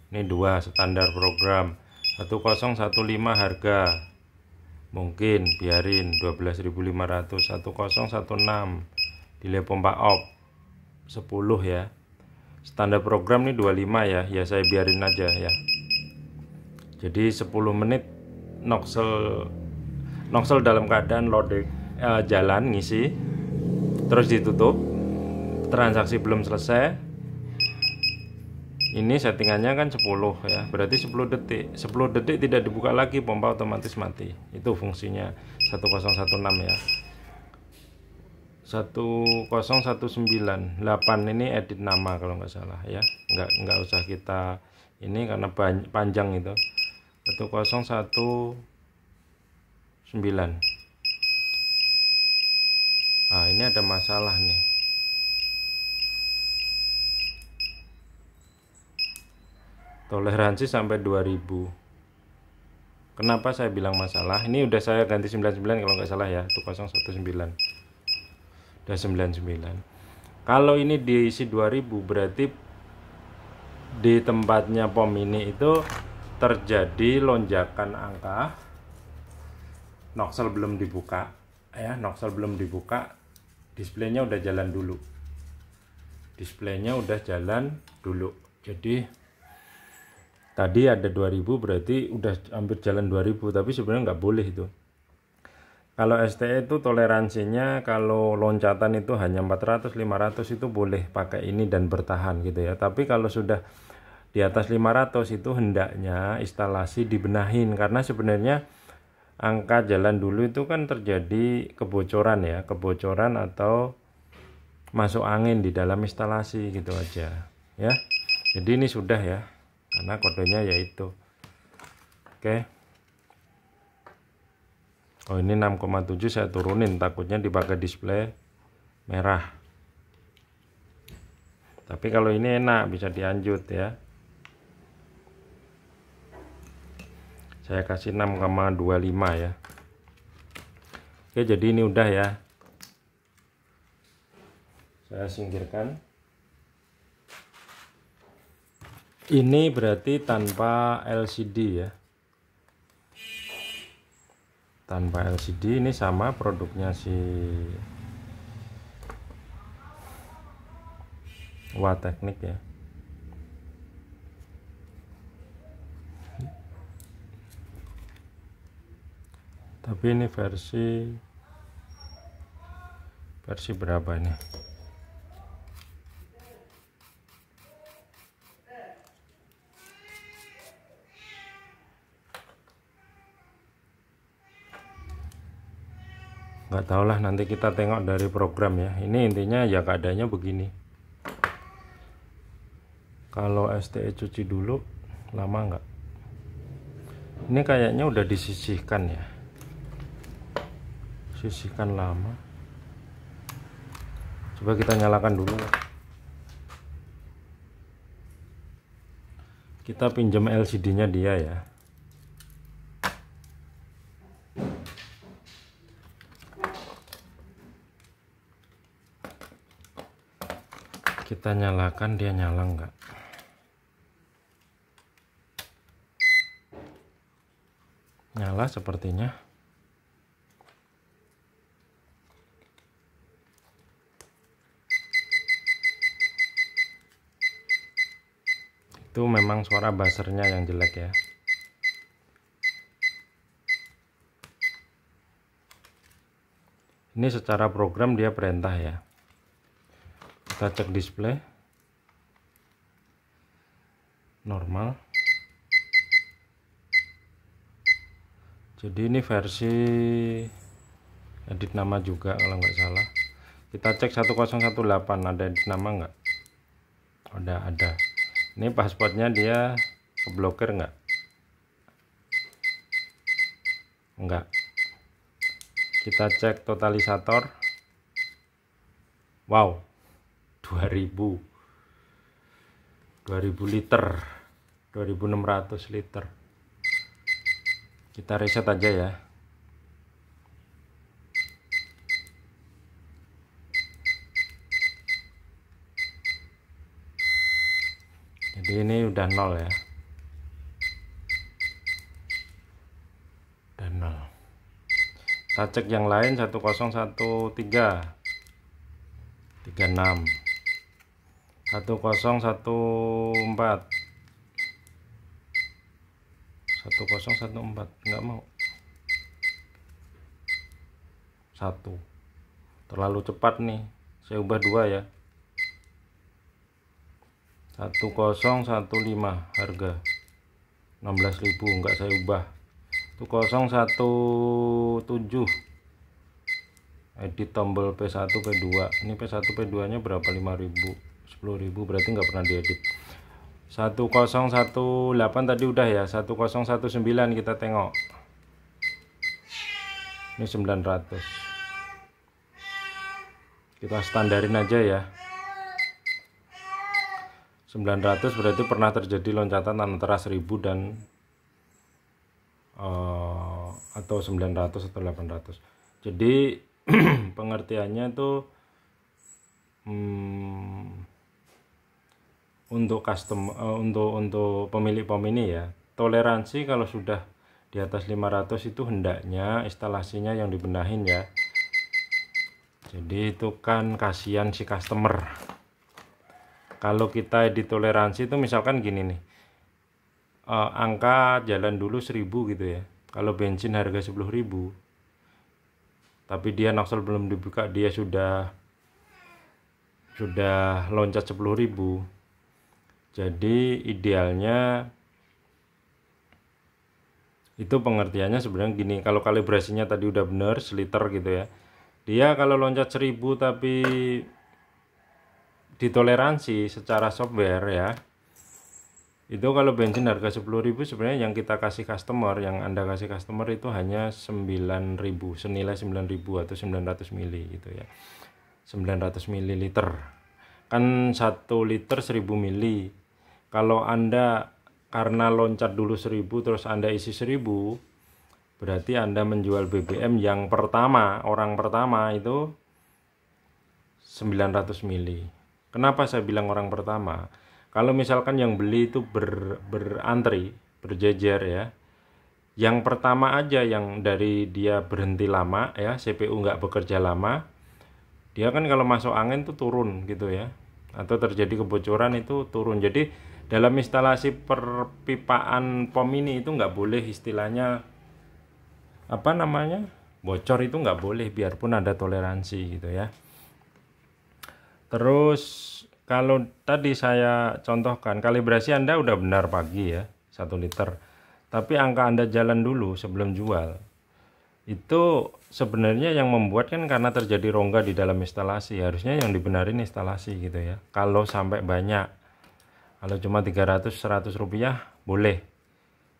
Ini 2 standar program. 1015 harga. Mungkin biarin 12.500. 1016 delay pompa off 10 ya. Standar program ini 25 ya. Ya saya biarin aja ya. Jadi 10 menit nozzle dalam keadaan loading, jalan ngisi, terus ditutup. Transaksi belum selesai. Ini settingannya kan 10 ya, berarti 10 detik. 10 detik tidak dibuka lagi, pompa otomatis mati. Itu fungsinya 1016 ya. 10198 ini edit nama kalau nggak salah ya. Nggak usah kita ini karena panjang itu. 1019. Nah, ini ada masalah nih. Toleransi sampai 2000. Kenapa saya bilang masalah? Ini udah saya ganti 99 kalau nggak salah ya. 1019 udah 99. Kalau ini diisi 2000 berarti di tempatnya pom ini itu terjadi lonjakan angka. Nozzle belum dibuka ya, nozzle belum dibuka, displaynya udah jalan dulu. Jadi tadi ada 2000 berarti udah hampir jalan 2000, tapi sebenarnya nggak boleh itu. Kalau STE itu toleransinya kalau loncatan itu hanya 400 500 itu boleh pakai ini dan bertahan gitu ya. Tapi kalau sudah di atas 500 itu hendaknya instalasi dibenahin, karena sebenarnya angka jalan dulu itu kan terjadi kebocoran ya, kebocoran atau masuk angin di dalam instalasi gitu aja ya. Jadi ini sudah ya, karena kodenya yaitu oke. Oh, ini 6,7 saya turunin, takutnya dipakai display merah. Tapi kalau ini enak, bisa dianjut ya. Saya kasih 6,25 ya. Oke, jadi ini udah ya. Saya singkirkan. Ini berarti tanpa LCD ya. Tanpa LCD, ini sama produknya si Owa Teknik ya. Tapi ini versi berapa ini? Nggak tahu lah, nanti kita tengok dari program ya. Ini intinya ya keadaannya begini. Kalau STE cuci dulu lama nggak? Ini kayaknya udah disisihkan ya. Sisihkan lama. Coba kita nyalakan dulu. Kita pinjam LCD-nya dia ya. Kita nyalakan, dia nyala enggak? Nyala sepertinya. Itu memang suara buzzernya yang jelek ya. Ini secara program dia perintah ya. Kita cek display normal. Jadi ini versi edit nama juga kalau nggak salah. Kita cek 1018 ada edit nama nggak? Ada. Ini passwordnya dia keblokir nggak? Enggak. Kita cek totalisator. Wow, 2000 liter, 2600 liter. Kita reset aja ya. Jadi ini udah nol ya. Udah nol. Kita cek yang lain 1013 36 1014 nggak mau. 1 terlalu cepat nih, saya ubah 2 ya. 1015 harga 16.000, enggak saya ubah. 1017 edit tombol P1 P2. Ini P1 P2 nya berapa? 5.000 10.000, berarti nggak pernah diedit. 1018 tadi udah ya. 1019 kita tengok, ini 900. Kita standarin aja ya. 900 berarti pernah terjadi loncatan antara 1000 dan atau 900 atau 800. Jadi pengertiannya tuh untuk custom untuk pemilik POM ini ya, toleransi kalau sudah di atas 500 itu hendaknya instalasinya yang dibenahin ya. Jadi itu kan kasihan si customer. Kalau kita edit toleransi itu misalkan gini nih, angka jalan dulu 1000 gitu ya. Kalau bensin harga 10.000, tapi dia nozzle belum dibuka, dia sudah loncat 10.000. Jadi idealnya itu pengertiannya sebenarnya gini, kalau kalibrasinya tadi udah bener seliter gitu ya, dia kalau loncat 1000 tapi ditoleransi secara software ya, itu kalau bensin harga 10.000 sebenarnya yang kita kasih customer, yang Anda kasih customer itu hanya 9.000, senilai 9.000 atau 900 mili gitu ya. 900 ml kan 1 liter 1000 mili. Kalau Anda karena loncat dulu 1000 terus Anda isi 1000, berarti Anda menjual BBM yang pertama, orang pertama itu 900 mili. Kenapa saya bilang orang pertama? Kalau misalkan yang beli itu berantri, berjejer ya, yang pertama aja yang dari dia berhenti lama ya, CPU nggak bekerja lama, dia kan kalau masuk angin tuh turun gitu ya, atau terjadi kebocoran itu turun. Jadi dalam instalasi perpipaan POM ini itu nggak boleh istilahnya apa namanya, bocor itu nggak boleh, biarpun ada toleransi gitu ya. Terus kalau tadi saya contohkan kalibrasi Anda udah benar pagi ya 1 liter, tapi angka Anda jalan dulu sebelum jual, itu sebenarnya yang membuat kan karena terjadi rongga di dalam instalasi. Harusnya yang dibenarin instalasi gitu ya. Kalau sampai banyak, kalau cuma 300-100 rupiah boleh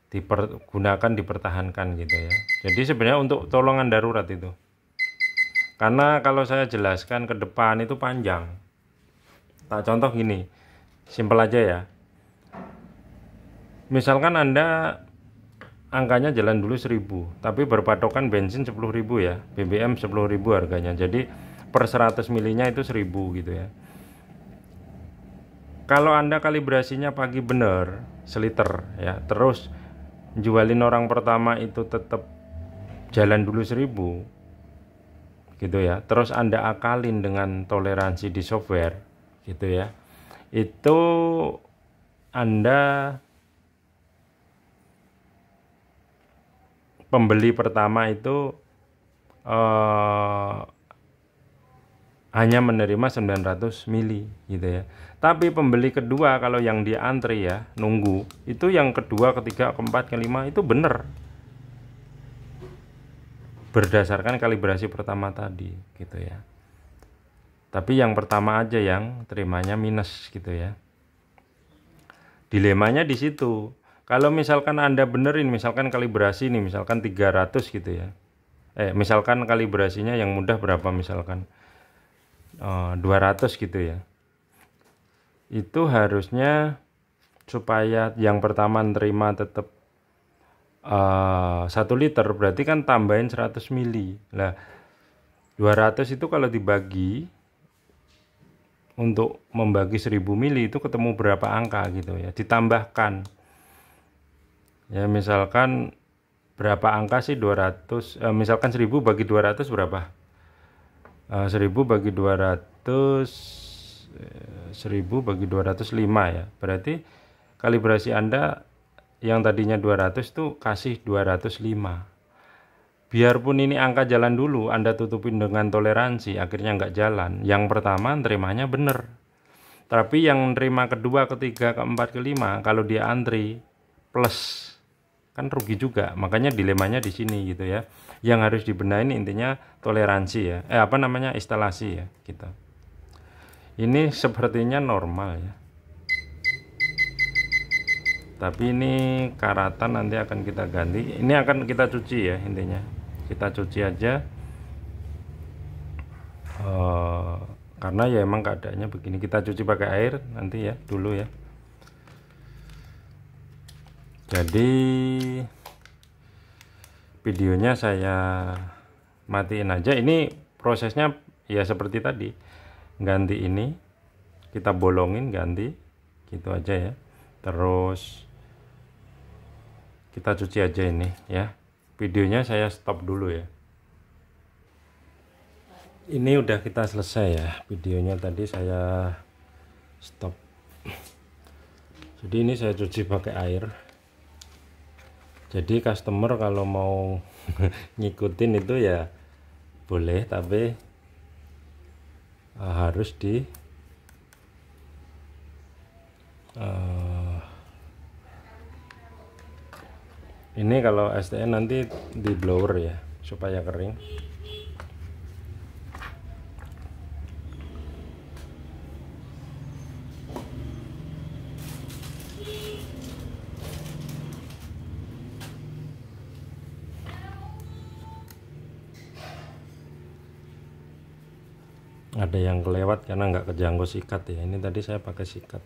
dipergunakan, dipertahankan gitu ya. Jadi sebenarnya untuk tolongan darurat itu, karena kalau saya jelaskan ke depan itu panjang. Tak contoh gini, simpel aja ya. Misalkan Anda angkanya jalan dulu 1000, tapi berpatokan bensin 10.000 ya, BBM 10.000 harganya. Jadi per 100 milinya itu 1000 gitu ya. Kalau Anda kalibrasinya pagi bener seliter ya, terus jualin orang pertama itu tetap jalan dulu 1000 gitu ya, terus Anda akalin dengan toleransi di software gitu ya, itu Anda pembeli pertama itu hanya menerima 900 mili gitu ya. Tapi pembeli kedua kalau yang dia antri ya, nunggu, itu yang kedua, ketiga, keempat, kelima itu bener berdasarkan kalibrasi pertama tadi gitu ya. Tapi yang pertama aja yang terimanya minus gitu ya. Dilemanya di situ. Kalau misalkan Anda benerin, misalkan kalibrasi nih, misalkan 300 gitu ya. Misalkan kalibrasinya yang mudah berapa, misalkan 200 gitu ya. Itu harusnya supaya yang pertama terima tetap 1 liter, berarti kan tambahin 100 mili. Lah 200 itu kalau dibagi untuk membagi 1000 mili itu ketemu berapa angka gitu ya, ditambahkan ya. Misalkan berapa angka sih 200, misalkan 1000 bagi 200 berapa, 1000 bagi 200, 1000 bagi 205 ya, berarti kalibrasi Anda yang tadinya 200 tuh kasih 205. Biarpun ini angka jalan dulu, Anda tutupin dengan toleransi, akhirnya nggak jalan. Yang pertama terimanya bener, tapi yang terima kedua, ketiga, keempat, kelima, kalau dia antri plus kan rugi juga. Makanya dilemanya di sini gitu ya. Yang harus dibenahin intinya toleransi ya. Instalasi ya kita. Ini sepertinya normal ya. Tapi ini karatan nanti akan kita ganti. Ini akan kita cuci ya intinya. Kita cuci aja. Karena ya emang keadaannya begini. Kita cuci pakai air nanti ya dulu ya. Jadi videonya saya matiin aja. Ini prosesnya ya seperti tadi. Ganti ini, kita bolongin, ganti gitu aja ya. Terus kita cuci aja ini ya. Videonya saya stop dulu ya. Ini udah kita selesai ya. Videonya tadi saya stop. Jadi ini saya cuci pakai air. Jadi customer kalau mau ngikutin itu ya boleh, tapi harus di ini kalau STN nanti di blower ya supaya kering. Ada yang kelewat karena nggak kejangkau sikat ya. Ini tadi saya pakai sikat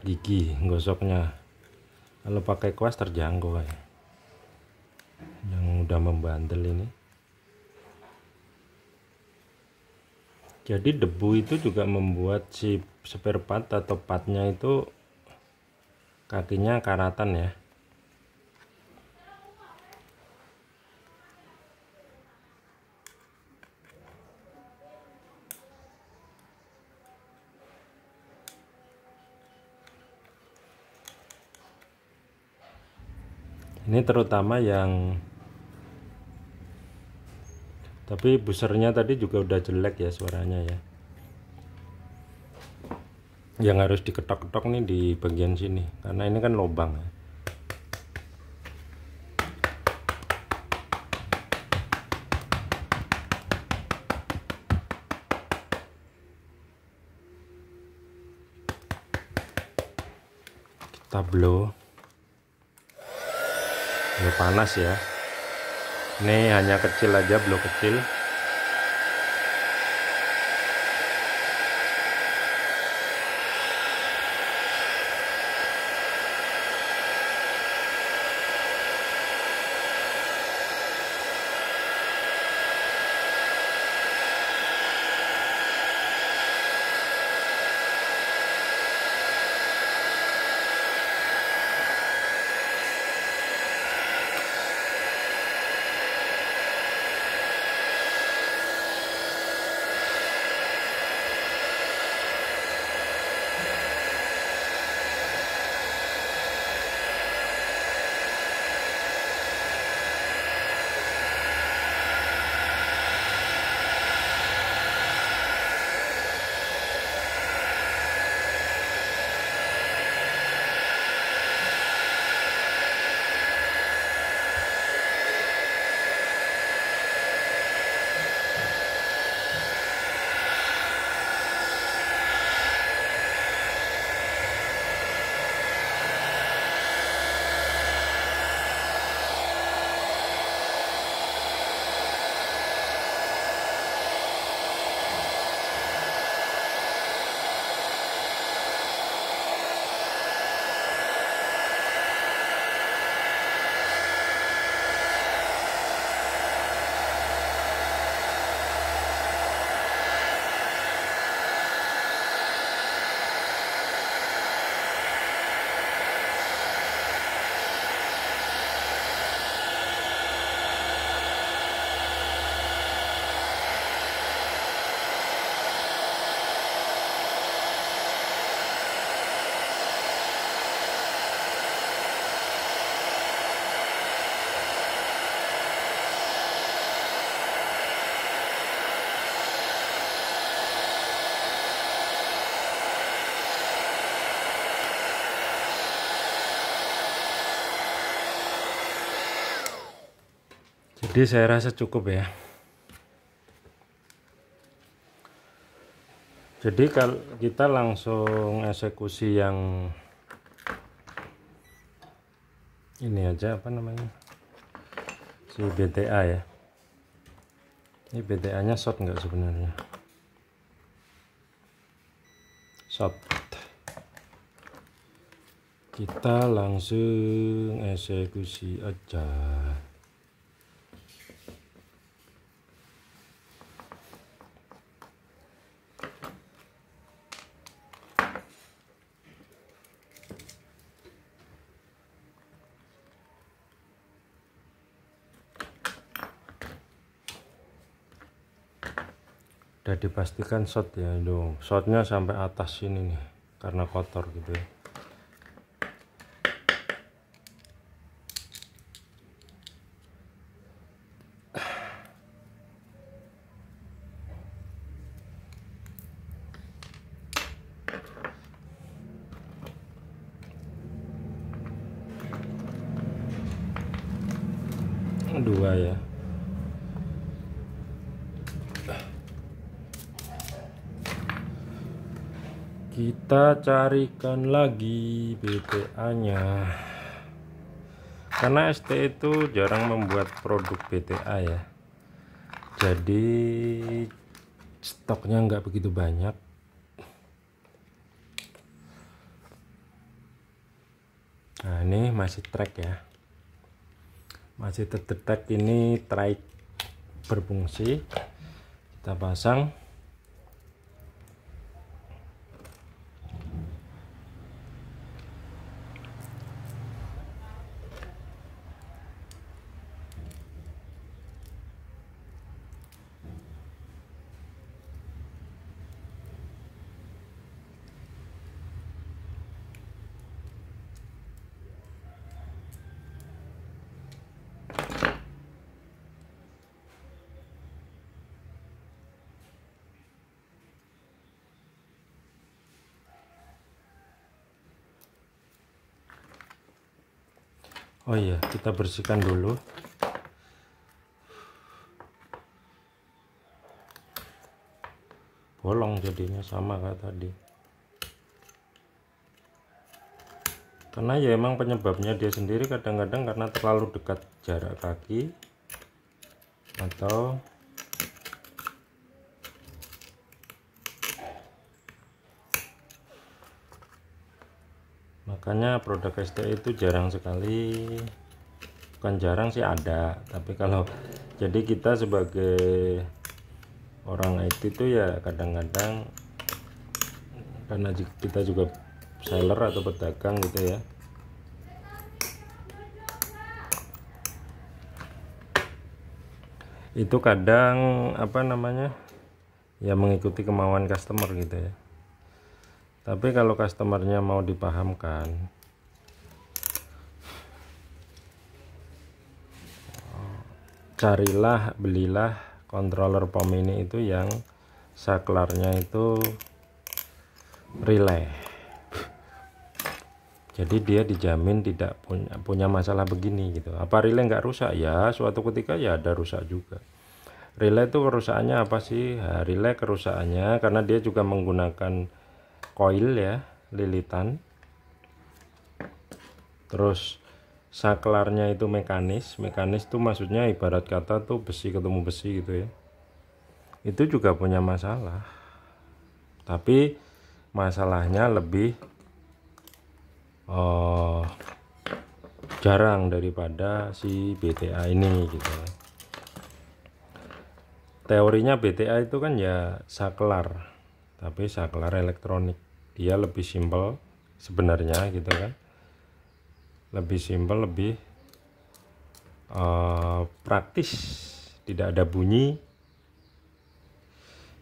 gigi gosoknya. Kalau pakai kuas terjangkau ya. Yang udah membandel ini. Jadi debu itu juga membuat si spare part atau partnya itu kakinya karatan ya. Ini terutama yang, tapi busernya tadi juga udah jelek ya suaranya ya. Yang harus diketok-ketok nih di bagian sini karena ini kan lubang ya. Kita blow panas ya. Ini hanya kecil aja, blow kecil. Jadi saya rasa cukup ya. Jadi kalau kita langsung eksekusi yang ini aja, apa namanya, si BTA ya. Ini BTA nya short nggak sebenarnya? Short. Kita langsung eksekusi aja. Udah dipastikan short ya dong, shortnya sampai atas sini nih karena kotor gitu ya. Dua ya. Kita carikan lagi BTA nya, karena ST itu jarang membuat produk BTA ya, jadi stoknya nggak begitu banyak. Nah ini masih track ya, masih terdetek, ini trike berfungsi. Kita pasang. Oh iya, kita bersihkan dulu. Bolong jadinya sama kayak tadi. Karena ya emang penyebabnya dia sendiri, kadang-kadang karena terlalu dekat jarak kaki atau makanya produk ST itu jarang sekali, bukan jarang sih, ada, tapi kalau jadi kita sebagai orang IT itu ya kadang-kadang karena kita juga seller atau pedagang gitu ya, itu kadang apa namanya ya mengikuti kemauan customer gitu ya. Tapi kalau customernya mau dipahamkan, carilah, belilah controller POM ini itu yang saklarnya itu relay. Jadi dia dijamin tidak punya masalah begini gitu. Apa relay nggak rusak? Ya suatu ketika ya ada rusak juga. Relay itu kerusakannya apa sih? Nah, relay kerusakannya karena dia juga menggunakan coil ya, lilitan. Terus saklarnya itu mekanis itu maksudnya ibarat kata tuh besi ketemu besi gitu ya. Itu juga punya masalah. Tapi masalahnya lebih jarang daripada si BTA ini gitu. Teorinya BTA itu kan ya saklar, tapi saklar elektronik, dia lebih simpel sebenarnya gitu kan, lebih simpel, lebih praktis, tidak ada bunyi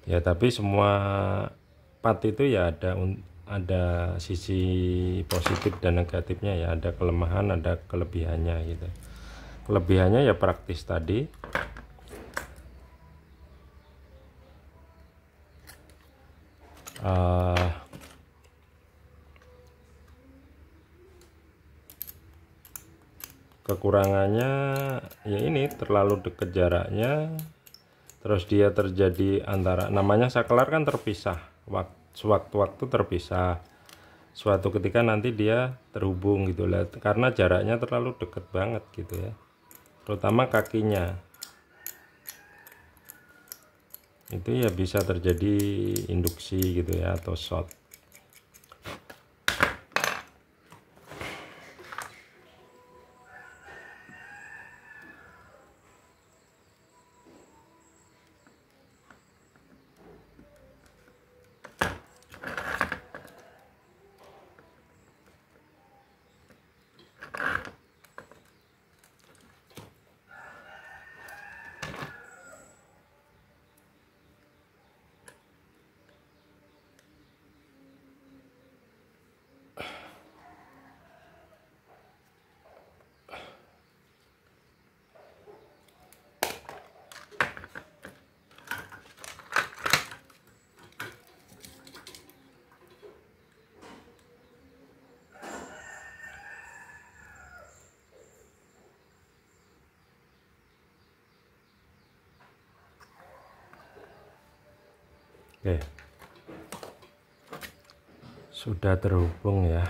ya. Tapi semua part itu ya ada sisi positif dan negatifnya ya, ada kelemahan, ada kelebihannya gitu. Kelebihannya ya praktis tadi, kekurangannya ya ini terlalu dekat jaraknya, terus dia terjadi antara, namanya saklar kan terpisah, sewaktu-waktu terpisah, suatu ketika nanti dia terhubung gitu lah, karena jaraknya terlalu dekat banget gitu ya, terutama kakinya itu ya bisa terjadi induksi gitu ya, atau short. Oke, sudah terhubung ya.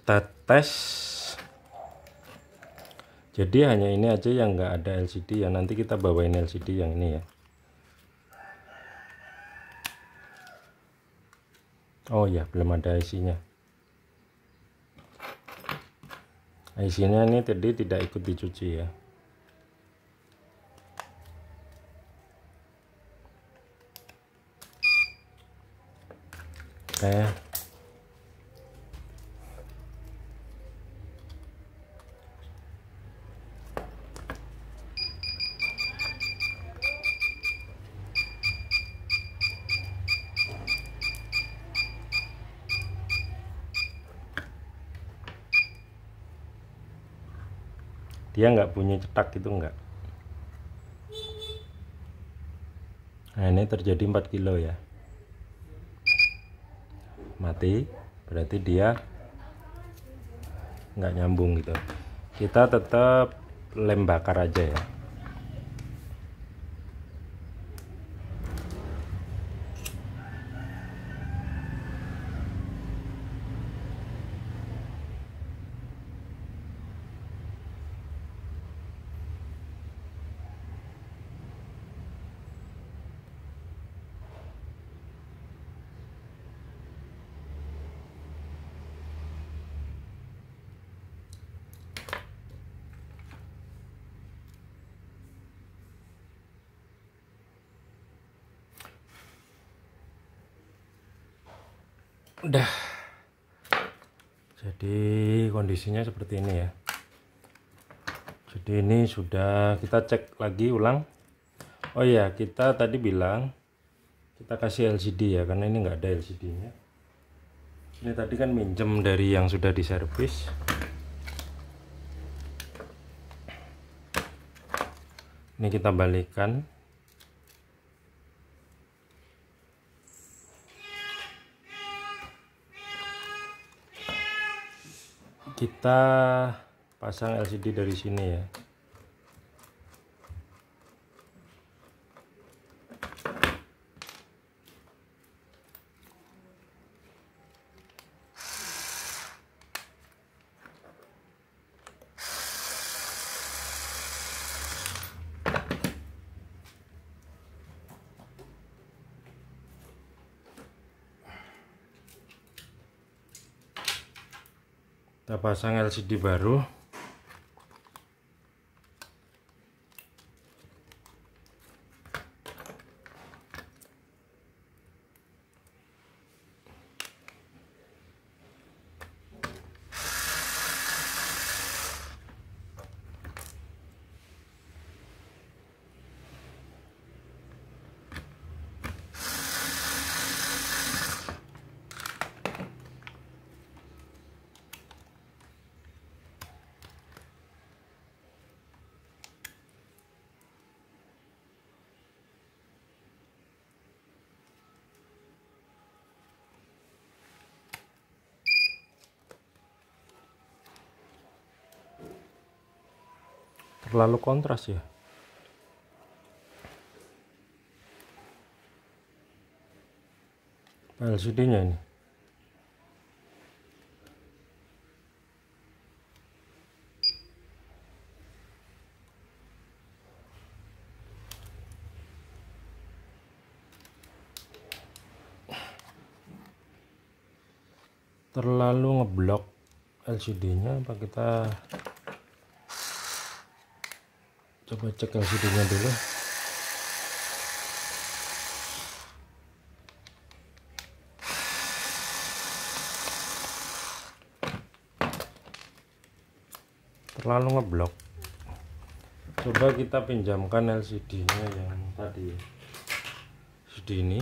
Kita tes. Jadi hanya ini aja yang nggak ada LCD ya, nanti kita bawain LCD yang ini ya. Oh ya, belum ada IC-nya. IC-nya ini tadi tidak ikut dicuci ya. Oke. Dia nggak bunyi cetak itu enggak. Nah ini terjadi 4 kilo ya, mati, berarti dia nggak nyambung gitu. Kita tetap lem bakar aja ya. Udah, jadi kondisinya seperti ini ya. Jadi ini sudah kita cek lagi ulang. Oh ya, kita tadi bilang kita kasih LCD ya, karena ini nggak ada LCD nya. Ini tadi kan minjem dari yang sudah diservis. Ini kita balikan. Kita pasang LCD dari sini ya. Kita pasang LCD baru. terlalu kontras ya. LCD-nya ini. Terlalu ngeblok LCD-nya, apa kita coba cek LCD-nya dulu. Terlalu ngeblok. Coba kita pinjamkan LCD-nya yang tadi, LCD ini.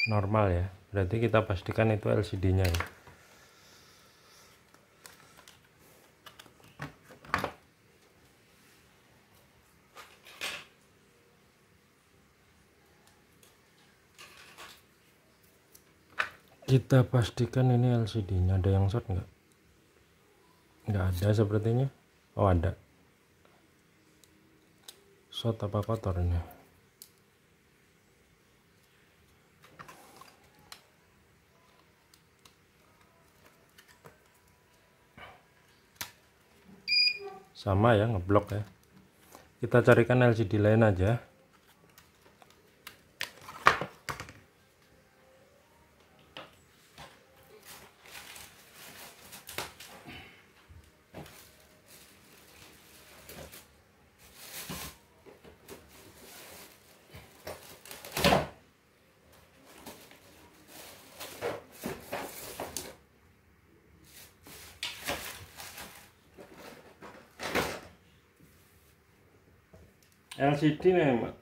Normal ya, berarti kita pastikan itu LCD-nya ya. Kita pastikan ini LCD-nya. Ada yang short nggak? Nggak ada sepertinya. Oh ada. Short apa kotor ini? Sama ya, ngeblok ya. Kita carikan LCD lain aja. LCD nih, Mbak.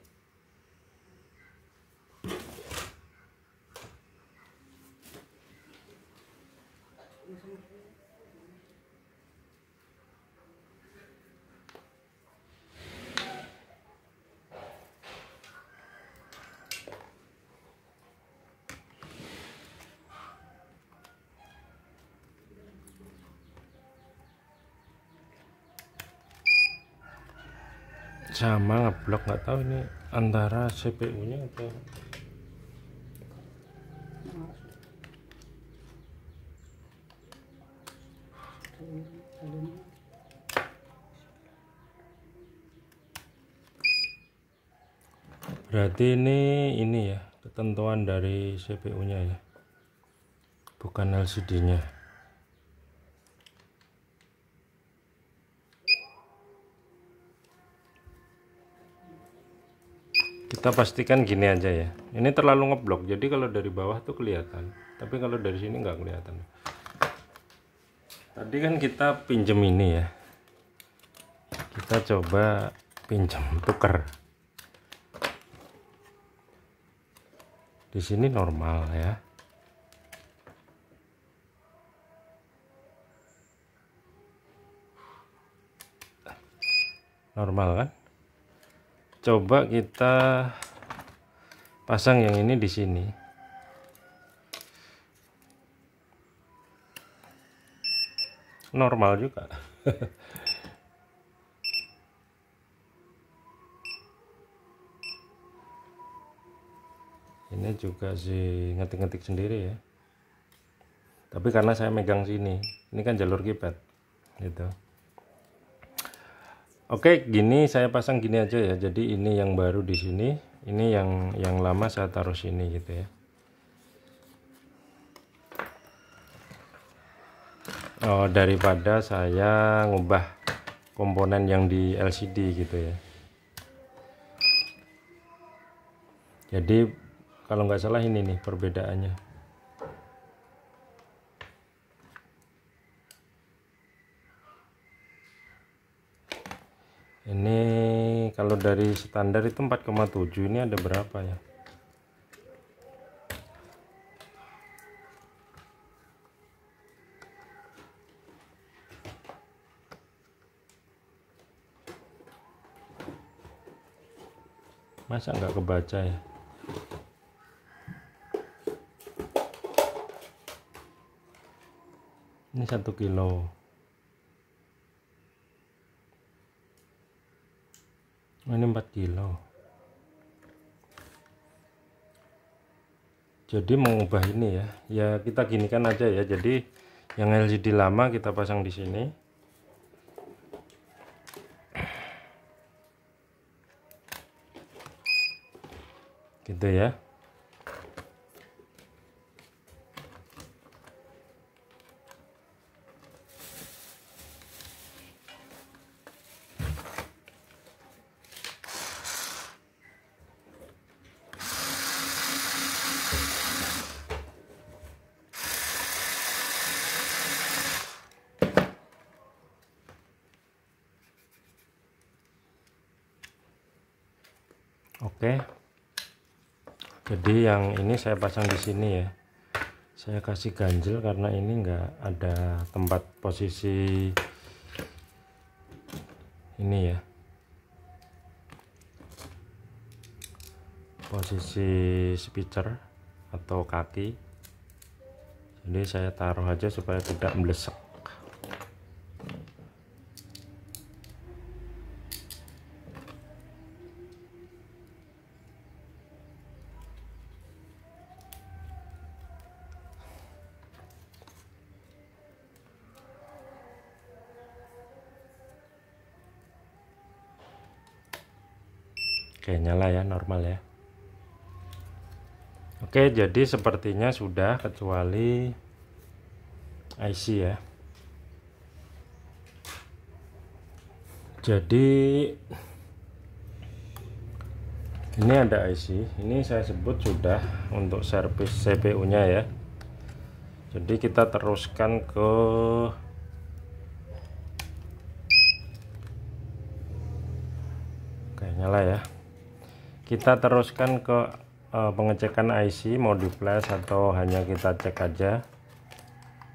Sama ngeblok, nggak tahu ini antara CPU-nya atau berarti ini ya ketentuan dari CPU-nya ya, bukan LCD-nya. Kita pastikan gini aja ya, ini terlalu ngeblok, jadi kalau dari bawah tuh kelihatan, tapi kalau dari sini nggak kelihatan. Tadi kan kita pinjem ini ya, kita coba pinjam tuker. Di sini normal ya. Normal kan? Coba kita pasang yang ini di sini. Normal juga. Ini juga sih ngetik-ngetik sendiri ya. Tapi karena saya megang sini, ini kan jalur keypad gitu. Oke, gini saya pasang gini aja ya. Jadi ini yang baru di sini, ini yang lama saya taruh sini gitu ya. Oh, daripada saya ngubah komponen yang di LCD gitu ya. Jadi kalau nggak salah ini nih perbedaannya. Ini kalau dari standar itu 4,7, ini ada berapa ya? Masa nggak kebaca ya? Ini 1 kilo. Ini 4 kilo. Jadi mengubah ini ya, ya kita ginikan aja ya. Jadi yang LCD lama kita pasang di sini. Gitu ya. Oke. Jadi yang ini saya pasang di sini ya. Saya kasih ganjel karena ini enggak ada tempat posisi ini ya. Posisi speaker atau kaki. Jadi saya taruh aja supaya tidak melesek. Oke, nyala ya, normal ya. Oke, jadi sepertinya sudah kecuali IC ya. Jadi ini ada IC, ini saya sebut sudah untuk servis CPU nya ya. Jadi kita teruskan ke oke, nyala ya. Kita teruskan ke pengecekan IC mau di flash atau hanya kita cek aja.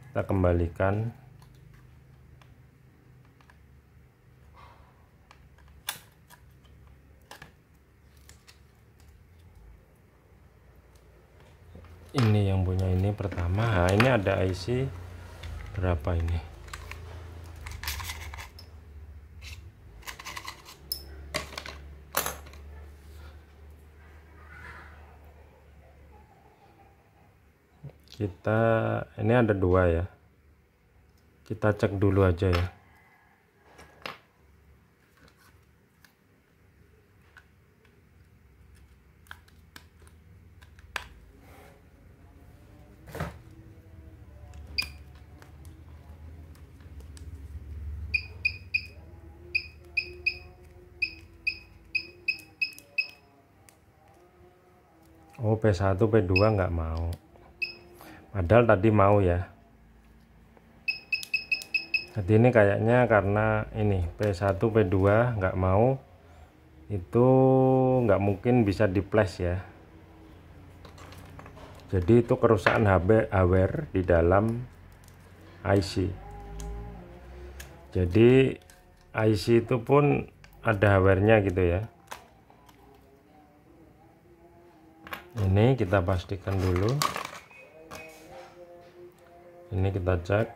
Kita kembalikan. Ini yang punya ini pertama. Nah, ini ada IC berapa ini? Kita ini ada 2 ya. Kita cek dulu aja ya. Oh, P1 P2 nggak mau, padahal tadi mau ya. Jadi ini kayaknya karena ini P1 P2 nggak mau, itu nggak mungkin bisa di flash ya. Jadi itu kerusakan hardware di dalam IC. Jadi IC itu pun ada hardware-nya gitu ya. Ini kita pastikan dulu. Ini kita cek.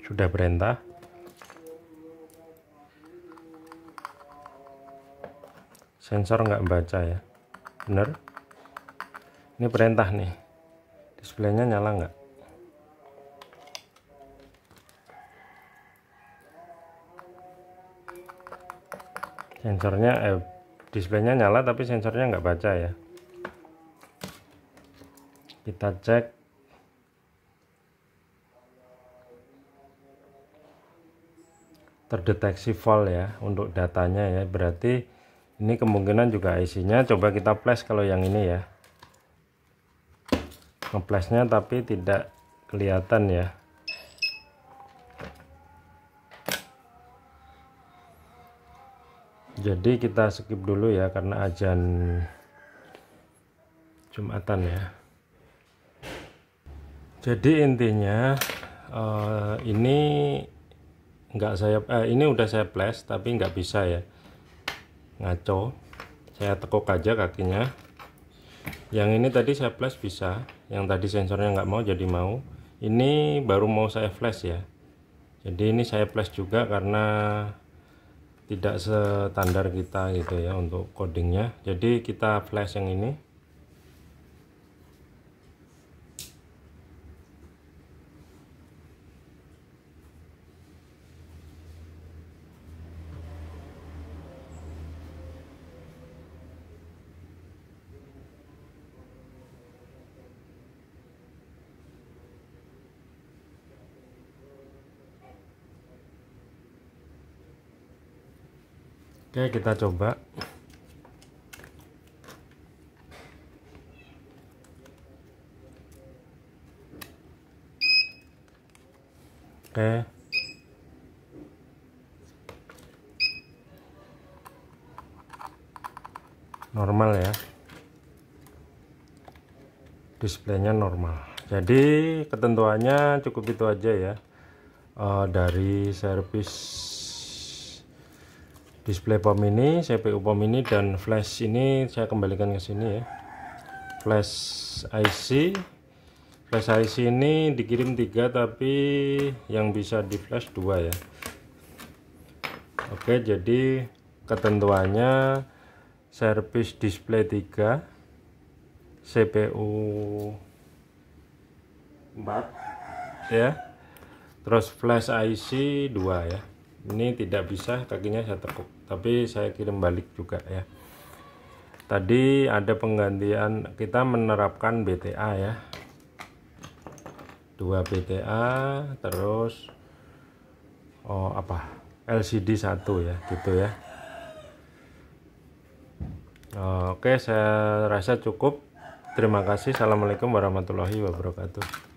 Sudah perintah. Sensor nggak baca ya, bener. Ini perintah nih, displaynya nyala nggak? Sensornya displaynya nyala tapi sensornya nggak baca ya. Kita cek. Terdeteksi fault ya untuk datanya ya, berarti ini kemungkinan juga IC-nya. Coba kita flash kalau yang ini ya, nge-flashnya tapi tidak kelihatan ya. Jadi kita skip dulu ya karena azan Jumatan ya. Jadi intinya ini ini udah saya flash tapi nggak bisa ya, ngaco. Saya tekuk aja kakinya. Yang ini tadi saya flash bisa, yang tadi sensornya nggak mau jadi mau. Ini baru mau saya flash ya. Jadi ini saya flash juga karena tidak standar kita gitu ya untuk codingnya. Jadi kita flash yang ini. Oke, kita coba. Oke. Normal ya. Displaynya normal. Jadi ketentuannya cukup itu aja ya. Dari servis display POM ini, CPU POM ini, dan flash ini saya kembalikan ke sini ya. Flash IC ini dikirim 3 tapi yang bisa di flash 2 ya. Oke, jadi ketentuannya servis display 3, CPU 4 ya, terus flash IC 2 ya. Ini tidak bisa, kakinya saya tekuk tapi saya kirim balik juga ya. Tadi ada penggantian, kita menerapkan BTA ya, 2 BTA, terus LCD 1 ya gitu ya. Oke, saya rasa cukup. Terima kasih. Assalamualaikum warahmatullahi wabarakatuh.